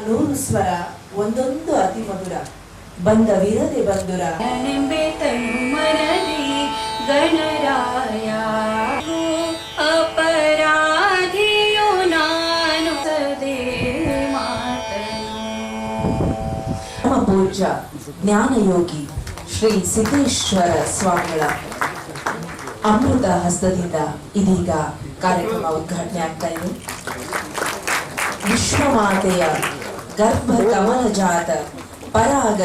ನೂರು ಸ್ವರ ಒಂದೊಂದು ಅತಿ ಮಧುರ ಬಂದವಿರದೆ ಬಂದುರ ಗಣರಾಯ ಅಪರಾಧಿಯೋ ನಾನು ಸದೇ ಮಾತನು. ನಮ್ಮ ಪೂಜ್ಯ ಜ್ಞಾನಯೋಗಿ ಶ್ರೀ ಸಿದ್ದೇಶ್ವರ ಸ್ವಾಮಿಗಳ ಅಮೃತ ಹಸ್ತದಿಂದ ಇದೀಗ ಕಾರ್ಯಕ್ರಮ ಉದ್ಘಾಟನೆ ಆಗ್ತಾ ಇದೆ. ವಿಶ್ವಮಾತೆಯ ಗರ್ಭ ಕಮಲ ಜಾತ ಪರಾಗ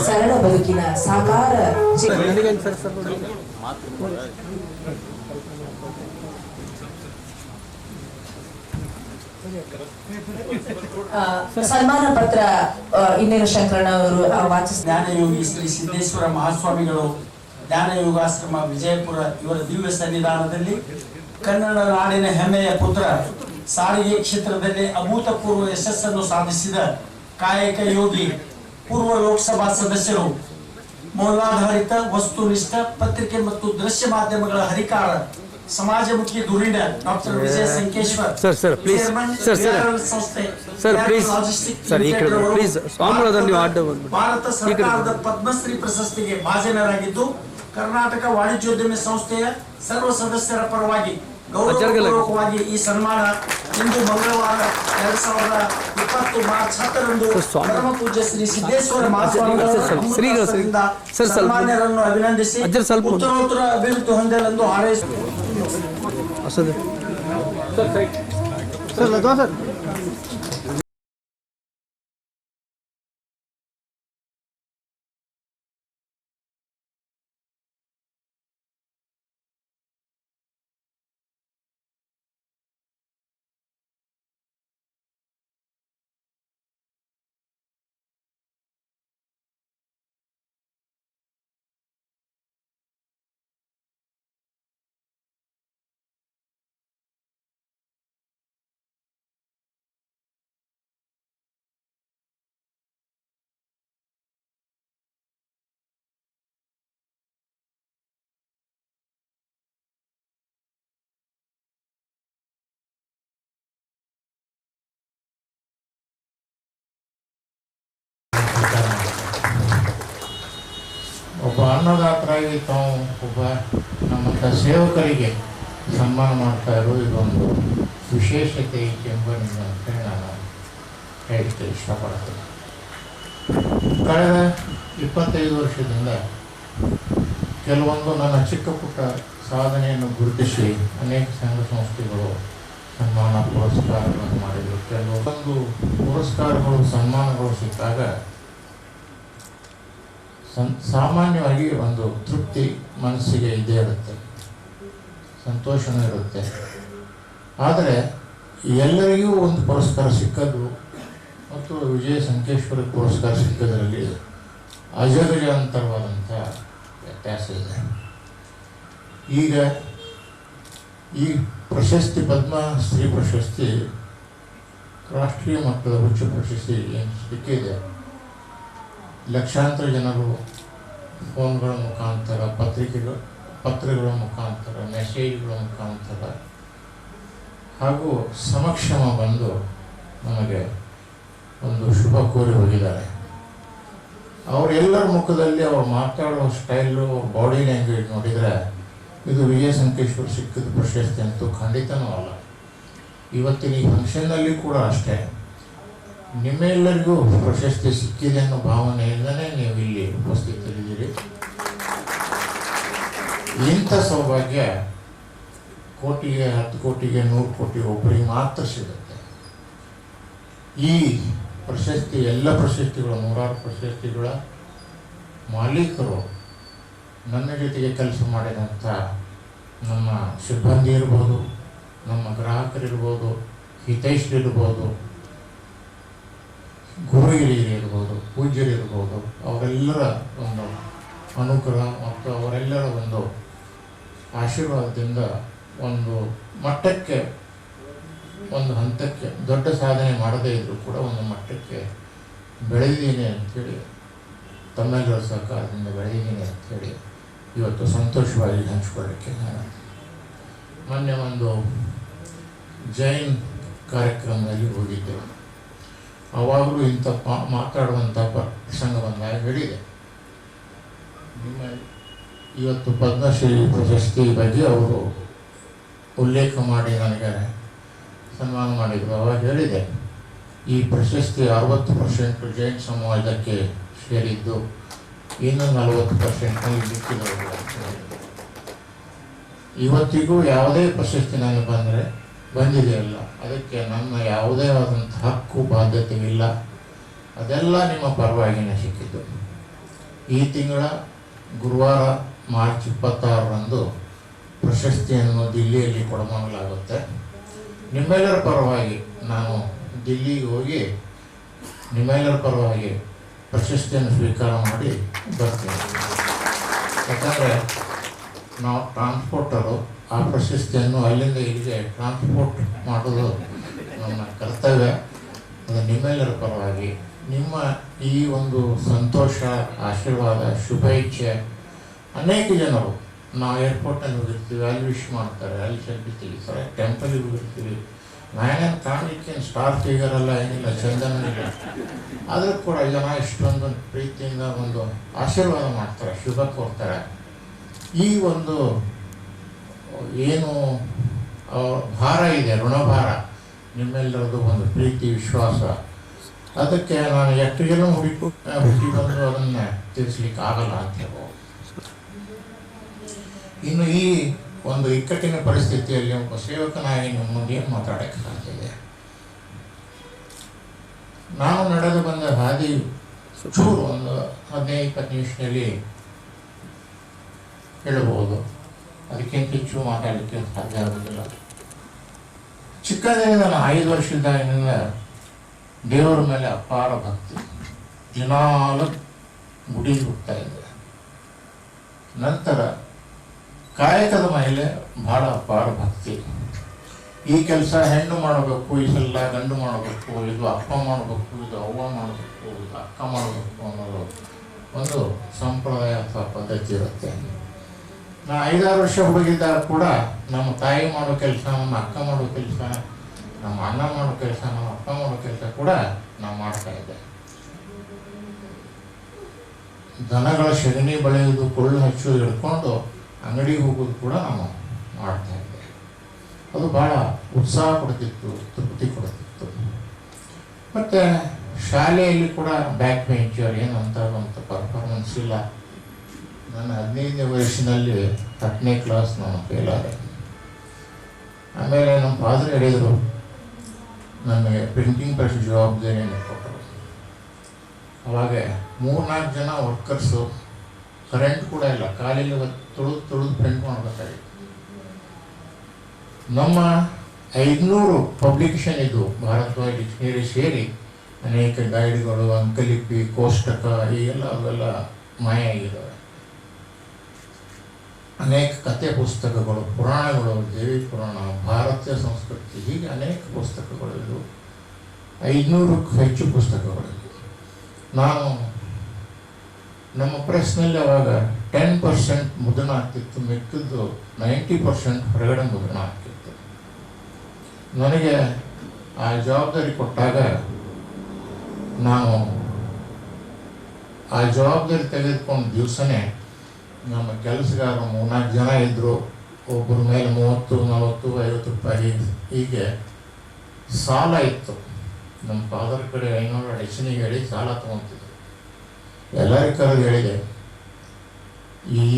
ಸರಳ ಬದುಕಿನ ಸಾಕಾರ ಸನ್ಮಾನ ಪತ್ರ ಇನ್ನೇನು ಶಂಕರಣ್ಣ ಅವರು ವಾಚಿಸಿದ. ಜ್ಞಾನಯೋಗಿ ಶ್ರೀ ಸಿದ್ದೇಶ್ವರ ಮಹಾಸ್ವಾಮಿಗಳು ಜ್ಞಾನಯೋಗಾಶ್ರಮ ವಿಜಯಪುರ ಇವರ ದಿವ್ಯ ಸನ್ನಿಧಾನದಲ್ಲಿ ಕನ್ನಡ ನಾಡಿನ ಹೆಮ್ಮೆಯ ಪುತ್ರ ಸಾರಿಗೆ ಕ್ಷೇತ್ರದಲ್ಲಿ ಅಭೂತಪೂರ್ವ ಯಶಸ್ಸನ್ನು ಸಾಧಿಸಿದ ಕಾಯಕ ಯೋಗಿ, ಪೂರ್ವ ಲೋಕಸಭಾ ಸದಸ್ಯರು, ಮೌಲ್ಯಾಧಾರಿತ ವಸ್ತುನಿಷ್ಠ ಪತ್ರಿಕೆ ಮತ್ತು ದೃಶ್ಯ ಮಾಧ್ಯಮಗಳ ಹರಿಕಾರ, ಸಮಾಜಮುಖಿ ಧುರೀಣ ಡಾಕ್ಟರ್ ವಿಜಯ ಸಂಕೇಶ್ವರ್ ಭಾರತ ಸರ್ಕಾರದ ಪದ್ಮಶ್ರೀ ಪ್ರಶಸ್ತಿಗೆ ಭಾಜನರಾಗಿದ್ದು ಕರ್ನಾಟಕ ವಾಣಿಜ್ಯೋದ್ಯಮ ಸಂಸ್ಥೆಯ ಸರ್ವ ಸದಸ್ಯರ ಪರವಾಗಿ ಗೌರವಪೂರ್ವಕವಾಗಿ ಈ ಸನ್ಮಾನ ಇಂದು ಮಂಗಳವಾರ 2020 ಮಾರ್ಚ್ 10ರಂದು ಪರಮ ಪೂಜ್ಯ ಶ್ರೀ ಸಿದ್ದೇಶ್ವರ ಮಹಾಸ್ವಾಮಿಗಳಿಂದ ಸನ್ಮಾನ್ಯರನ್ನು ಅಭಿನಂದಿಸಿ ಉತ್ತರೋತ್ತರ ಅಭಿವೃದ್ಧಿ ಹೊಂದಲೆಂದು ಹಾರೈಸುತ್ತೇನೆ. ಒಬ್ಬ ಅನ್ನದಾತರಾಗಿ ತಾವು ಒಬ್ಬ ನಮ್ಮಂಥ ಸೇವಕರಿಗೆ ಸನ್ಮಾನ ಮಾಡ್ತಾ ಇರೋ ಇದೊಂದು ವಿಶೇಷತೆ ಐತೆ ಎಂಬುದನ್ನು ಅಂತೇಳಿ ನಾನು ಹೇಳಕ್ಕೆ ಇಷ್ಟಪಡ್ತೇನೆ. ಕಳೆದ 25 ವರ್ಷದಿಂದ ಕೆಲವೊಂದು ನನ್ನ ಚಿಕ್ಕ ಪುಟ್ಟ ಸಾಧನೆಯನ್ನು ಗುರುತಿಸಿ ಅನೇಕ ಸಂಘ ಸಂಸ್ಥೆಗಳು ಸನ್ಮಾನ ಪುರಸ್ಕಾರಗಳನ್ನು ಮಾಡಿದರು. ಕೆಲವೊಂದು ಪುರಸ್ಕಾರಗಳು ಸನ್ಮಾನಗಳು ಸಿಕ್ಕಾಗ ಸಾಮಾನ್ಯವಾಗಿ ಒಂದು ತೃಪ್ತಿ ಮನಸ್ಸಿಗೆ ಇದ್ದೇ ಇರುತ್ತೆ, ಸಂತೋಷನೂ ಇರುತ್ತೆ. ಆದರೆ ಎಲ್ಲರಿಗೂ ಒಂದು ಪುರಸ್ಕಾರ ಸಿಕ್ಕದ್ದು ಮತ್ತು ವಿಜಯ ಸಂಕೇಶ್ವರ ಪುರಸ್ಕಾರ ಸಿಕ್ಕದರಲ್ಲಿ ಅಜಗಜಾಂತರವಾದಂಥ ವ್ಯತ್ಯಾಸ ಇದೆ. ಈಗ ಈ ಪ್ರಶಸ್ತಿ ಪದ್ಮಶ್ರೀ ಪ್ರಶಸ್ತಿ ರಾಷ್ಟ್ರೀಯ ಮಟ್ಟದ ಉಚ್ಚ ಪ್ರಶಸ್ತಿ ಏನು ಸಿಕ್ಕಿದೆ, ಲಕ್ಷಾಂತರ ಜನರು ಫೋನ್ಗಳ ಮುಖಾಂತರ, ಪತ್ರಗಳ ಮುಖಾಂತರ, ಮೆಸೇಜ್ಗಳ ಮುಖಾಂತರ ಹಾಗೂ ಸಮಕ್ಷಮ ಬಂದು ನಮಗೆ ಒಂದು ಶುಭ ಕೋರಿ ಹೋಗಿದ್ದಾರೆ. ಅವರೆಲ್ಲರ ಮುಖದಲ್ಲಿ ಅವ್ರು ಮಾತಾಡೋ ಸ್ಟೈಲು, ಬಾಡಿ ಲ್ಯಾಂಗ್ವೇಜ್ ನೋಡಿದರೆ ಇದು ವಿಜಯ ಸಂಕೇಶ್ವರ್ ಸಿಕ್ಕಿದ ಪ್ರಶಸ್ತಿ ಅಂತೂ ಖಂಡಿತನೂ ಅಲ್ಲ. ಇವತ್ತಿನ ಈ ಫಂಕ್ಷನ್ನಲ್ಲಿ ಕೂಡ ಅಷ್ಟೇ, ನಿಮ್ಮೆಲ್ಲರಿಗೂ ಪ್ರಶಸ್ತಿ ಸಿಕ್ಕಿದೆ ಅನ್ನೋ ಭಾವನೆಯಿಂದಲೇ ನೀವು ಇಲ್ಲಿ ಉಪಸ್ಥಿತರಿದ್ದೀರಿ. ಇಂಥ ಸೌಭಾಗ್ಯ ಕೋಟಿಗೆ, 10 ಕೋಟಿಗೆ, 100 ಕೋಟಿ ಒಬ್ಬರಿಗೆ ಮಾತ್ರ ಸಿಗುತ್ತೆ. ಈ ಪ್ರಶಸ್ತಿ, ಎಲ್ಲ ಪ್ರಶಸ್ತಿಗಳು, 100 ಪ್ರಶಸ್ತಿಗಳ ಮಾಲೀಕರು ನನ್ನ ಜೊತೆಗೆ ಕೆಲಸ ಮಾಡಿದಂಥ ನಮ್ಮ ಸಿಬ್ಬಂದಿ ಇರ್ಬೋದು, ನಮ್ಮ ಗ್ರಾಹಕರಿರ್ಬೋದು, ಹಿತೈಷಿರ್ಬೋದು, ಗುರು ಹಿರಿಯರಿರ್ಬೋದು, ಪೂಜ್ಯರಿರ್ಬೋದು, ಅವರೆಲ್ಲರ ಒಂದು ಅನುಗ್ರಹ ಮತ್ತು ಅವರೆಲ್ಲರ ಒಂದು ಆಶೀರ್ವಾದದಿಂದ ಒಂದು ಮಟ್ಟಕ್ಕೆ, ಒಂದು ಹಂತಕ್ಕೆ, ದೊಡ್ಡ ಸಾಧನೆ ಮಾಡದೇ ಇದ್ದರೂ ಕೂಡ ಒಂದು ಮಟ್ಟಕ್ಕೆ ಬೆಳೆದಿದ್ದೀನಿ ಅಂಥೇಳಿ, ತಮ್ಮೆಲ್ಲರ ಸಹಕಾರದಿಂದ ಬೆಳೆದಿದ್ದೀನಿ ಅಂಥೇಳಿ ಇವತ್ತು ಸಂತೋಷವಾಗಿ ಹಂಚ್ಕೊಳ್ಳಿಕ್ಕೆ ನಾನು ಮೊನ್ನೆ ಒಂದು ಜೈನ್ ಕಾರ್ಯಕ್ರಮದಲ್ಲಿ ಹೋಗಿದ್ದೆವು. ಆವಾಗಲೂ ಇಂಥ ಮಾತಾಡುವಂಥ ಪ್ರಸಂಗ ಬಂದಾಗ ಹೇಳಿದೆ. ನಿಮ್ಮ ಇವತ್ತು ಪದ್ಮಶ್ರೀ ಪ್ರಶಸ್ತಿ ಬಗ್ಗೆ ಅವರು ಉಲ್ಲೇಖ ಮಾಡಿ ನನಗೆ ಸನ್ಮಾನ ಮಾಡಿದರು. ಅವಾಗ ಹೇಳಿದೆ, ಈ ಪ್ರಶಸ್ತಿ 60% ಜೈನ್ ಸಮಾಜಕ್ಕೆ ಸೇರಿದ್ದು, ಇನ್ನು 40% ಮಿಕ್ಕಿದವರು. ಇವತ್ತಿಗೂ ಯಾವುದೇ ಪ್ರಶಸ್ತಿ ನನಗೆ ಬಂದಿದೆಯಲ್ಲ, ಅದಕ್ಕೆ ನನ್ನ ಯಾವುದೇ ಆದಂಥ ಹಕ್ಕು ಬಾಧ್ಯತೆ ಇಲ್ಲ. ಅದೆಲ್ಲ ನಿಮ್ಮ ಪರವಾಗಿನೇ ಸಿಕ್ಕಿದ್ದು. ಈ ತಿಂಗಳ ಗುರುವಾರ ಮಾರ್ಚ್ 26ರಂದು ಪ್ರಶಸ್ತಿಯನ್ನು ದಿಲ್ಲಿಯಲ್ಲಿ ಕೊಡಮಾಡಲಾಗುತ್ತೆ. ನಿಮ್ಮೆಲ್ಲರ ಪರವಾಗಿ ನಾನು ದಿಲ್ಲಿಗೆ ಹೋಗಿ ನಿಮ್ಮೆಲ್ಲರ ಪರವಾಗಿ ಪ್ರಶಸ್ತಿಯನ್ನು ಸ್ವೀಕಾರ ಮಾಡಿ ಬರ್ತೀನಿ. ಯಾಕಂದರೆ ನಾವು ಟ್ರಾನ್ಸ್ಪೋರ್ಟರು, ಆ ಪ್ರಶಸ್ತಿಯನ್ನು ಅಲ್ಲಿಂದ ಇಲ್ಲಿಗೆ ಟ್ರಾನ್ಸ್ಪೋರ್ಟ್ ಮಾಡೋದು ನಮ್ಮ ಕರ್ತವ್ಯ. ಅದು ನಿಮ್ಮೆಲ್ಲರ ಪರವಾಗಿ ನಿಮ್ಮ ಈ ಒಂದು ಸಂತೋಷ, ಆಶೀರ್ವಾದ, ಶುಭ ಇಚ್ಛೆ. ಅನೇಕ ಜನರು ನಾವು ಏರ್ಪೋರ್ಟಲ್ಲಿ ಹೋಗಿರ್ತೀವಿ, ಅಲ್ಲಿ ವಿಶ್ ಮಾಡ್ತಾರೆ, ಅಲ್ಲಿ ಸೆಲ್ಫಿ ತೆಗಿತಾರೆ, ಟೆಂಪಲಿಗೆ ಹೋಗಿರ್ತೀವಿ. ನಾನೇನು ಕಾಣಲಿಕ್ಕೆ ಸ್ಟಾರ್ ಫಿಗರ್ ಅಲ್ಲ, ಏನಿಲ್ಲ, ಚಂದನಿಲ್ಲ. ಆದರೂ ಕೂಡ ಜನ ಇಷ್ಟೊಂದು ಪ್ರೀತಿಯಿಂದ ಒಂದು ಆಶೀರ್ವಾದ ಮಾಡ್ತಾರೆ, ಶುಭ ಕೋರ್ತಾರೆ. ಈ ಒಂದು ಏನು ಭಾರ ಇದೆ, ಋಣಭಾರ, ನಿಮ್ಮೆಲ್ಲರದು ಒಂದು ಪ್ರೀತಿ, ವಿಶ್ವಾಸ, ಅದಕ್ಕೆ ನಾನು ಎಷ್ಟು ಜನ ಹುಡುಕಿ ಬಂದು ಅದನ್ನು ತಿಳಿಸ್ಲಿಕ್ಕೆ ಆಗಲ್ಲ ಅಂತ ಹೇಳ್ಬೋದು. ಇನ್ನು ಈ ಒಂದು ಇಕ್ಕಟ್ಟಿನ ಪರಿಸ್ಥಿತಿಯಲ್ಲಿ ಒಬ್ಬ ಸೇವಕನಾಗಿ ನಿಮ್ಮ ಮುಂದೆ ಏನು ಮಾತಾಡೋಕ್ಕೆ ಸಾಧ್ಯ ಇದೆ? ನಾನು ನಡೆದು ಬಂದ ಹಾದಿ ಚೂರು ಒಂದು 15-20 ನಿಮಿಷದಲ್ಲಿ ಹೇಳಬಹುದು, ಅದಕ್ಕಿಂತ ಹೆಚ್ಚು ಮಾತಾಡಲಿಕ್ಕೆ ಸಾಧ್ಯ ಆಗೋದಿಲ್ಲ. ಚಿಕ್ಕಂದಿನಿಂದ ನಾನು 5 ವರ್ಷದಾಗಿನಿಂದ ದೇವರ ಮೇಲೆ ಅಪಾರ ಭಕ್ತಿ. ದಿನಾಲು ಗುಡಿಗೆ ಹೋಗ್ತಾ ಇದ್ದೆ. ನಂತರ ಕಾಯಕದ ಮೇಲೆ ಬಹಳ ಅಪಾರ ಭಕ್ತಿ. ಈ ಕೆಲಸ ಹೆಣ್ಣು ಮಾಡಬೇಕು, ಇದೆಲ್ಲ ಗಂಡು ಮಾಡಬೇಕು, ಇದು ಅಪ್ಪ ಮಾಡಬೇಕು, ಇದು ಅವ್ವ ಮಾಡಬೇಕು, ಇದು ಅಕ್ಕ ಮಾಡಬೇಕು ಅನ್ನೋದು ಒಂದು ಸಂಪ್ರದಾಯ ಅಥವಾ ಪದ್ಧತಿ ಇರುತ್ತೆ. ನಾ 5-6 ವರ್ಷ ಹುಡುಗಿದ್ದಾಗ ಕೂಡ ನಮ್ಮ ತಾಯಿ ಮಾಡೋ ಕೆಲಸ, ನಮ್ಮ ಅಕ್ಕ ಮಾಡೋ ಕೆಲಸ, ನಮ್ಮ ಅಣ್ಣ ಮಾಡೋ ಕೆಲಸ, ನಮ್ಮ ಅಪ್ಪ ಮಾಡೋ ಕೆಲಸ ಕೂಡ ನಾವು ಮಾಡ್ತಾ ಇದ್ದೆ. ದನಗಳ ಸಗಣಿ ಬೆಳೆಯೋದು, ಕೊಳ್ಳು ಹಚ್ಚೋದು ಹಿಡ್ಕೊಂಡು ಅಂಗಡಿಗೆ ಹೋಗೋದು ಕೂಡ ನಾವು ಮಾಡ್ತಾ ಇದ್ದೆ. ಅದು ಭಾಳ ಉತ್ಸಾಹ ಕೊಡ್ತಿತ್ತು, ತೃಪ್ತಿ ಕೊಡ್ತಿತ್ತು. ಮತ್ತು ಶಾಲೆಯಲ್ಲಿ ಕೂಡ ಬ್ಯಾಕ್ ಬೆಂಚರ್ ಏನಂತ ಪರ್ಫಾರ್ಮೆನ್ಸ್ ಇಲ್ಲ. ನಾನು 15ನೇ ವಯಸ್ಸಿನಲ್ಲಿ 10ನೇ ಕ್ಲಾಸ್ ನಾನು ಫೇಲ್ ಆದೆ. ಆಮೇಲೆ ನಮ್ಮ ಫಾದರ್ ಹೇಳಿದರು, ನನಗೆ ಪ್ರಿಂಟಿಂಗ್ ಪ್ರೆಸ್ ಜವಾಬ್ದಾರಿಯನ್ನು ಕೊಟ್ಟರು. ಅವಾಗ 3-4 ಜನ ವರ್ಕರ್ಸು, ಕರೆಂಟ್ ಕೂಡ ಇಲ್ಲ, ಕಾಲಿಗೆ ತುಳಿದು ಪ್ರಿಂಟ್ ಮಾಡಬೇಕಾಗಿತ್ತು. ನಮ್ಮ 500 ಪಬ್ಲಿಕೇಶನ್ ಇದು, ಭಾರತವಾಗಿ ಡಿಕ್ಷನರಿ ಸೇರಿ ಅನೇಕ ಗೈಡ್ಗಳು, ಅಂಕಲಿಪಿ, ಕೋಷ್ಟಕ, ಹೀಗೆಲ್ಲ ಅವೆಲ್ಲ ಮಾಯ ಆಗಿದ್ದಾವೆ. ಅನೇಕ ಕಥೆ ಪುಸ್ತಕಗಳು, ಪುರಾಣಗಳು, ದೇವಿ ಪುರಾಣ, ಭಾರತೀಯ ಸಂಸ್ಕೃತಿ, ಹೀಗೆ ಅನೇಕ ಪುಸ್ತಕಗಳಿದ್ದು, 500ಕ್ಕೂ ಹೆಚ್ಚು ಪುಸ್ತಕಗಳಿದ್ದು. ನಾನು ನಮ್ಮ ಪ್ರೆಸ್ನಲ್ಲಿ ಅವಾಗ 10% ಮುದ್ರಣ ಆಗ್ತಿತ್ತು, ಮಿಕ್ಕಿದ್ದು 90% ಹೊರಗಡೆ ಮುದ್ರಣ ಆಗ್ತಿತ್ತು. ನನಗೆ ಆ ಜವಾಬ್ದಾರಿ ಕೊಟ್ಟಾಗ ನಾನು ಆ ಜವಾಬ್ದಾರಿ ತೆಗೆದುಕೊಂಡು ದಿವಸನೇ ನಮ್ಮ ಕೆಲಸಗಾರರು 3-4 ಜನ ಇದ್ದರು. ಒಬ್ಬರ ಮೇಲೆ 30, 40, 50 ರೂಪಾಯಿ ಹೀಗೆ ಸಾಲ ಇತ್ತು. ನಮ್ಮ ಫಾದರ್ ಕಡೆ 500 ಡೆಕ್ಷನಿಗೆ ಹೇಳಿ ಸಾಲ ತೊಗೊತಿದ್ರು. ಎಲ್ಲರಿಗೂ ಕರೆದು ಹೇಳಿದೆ,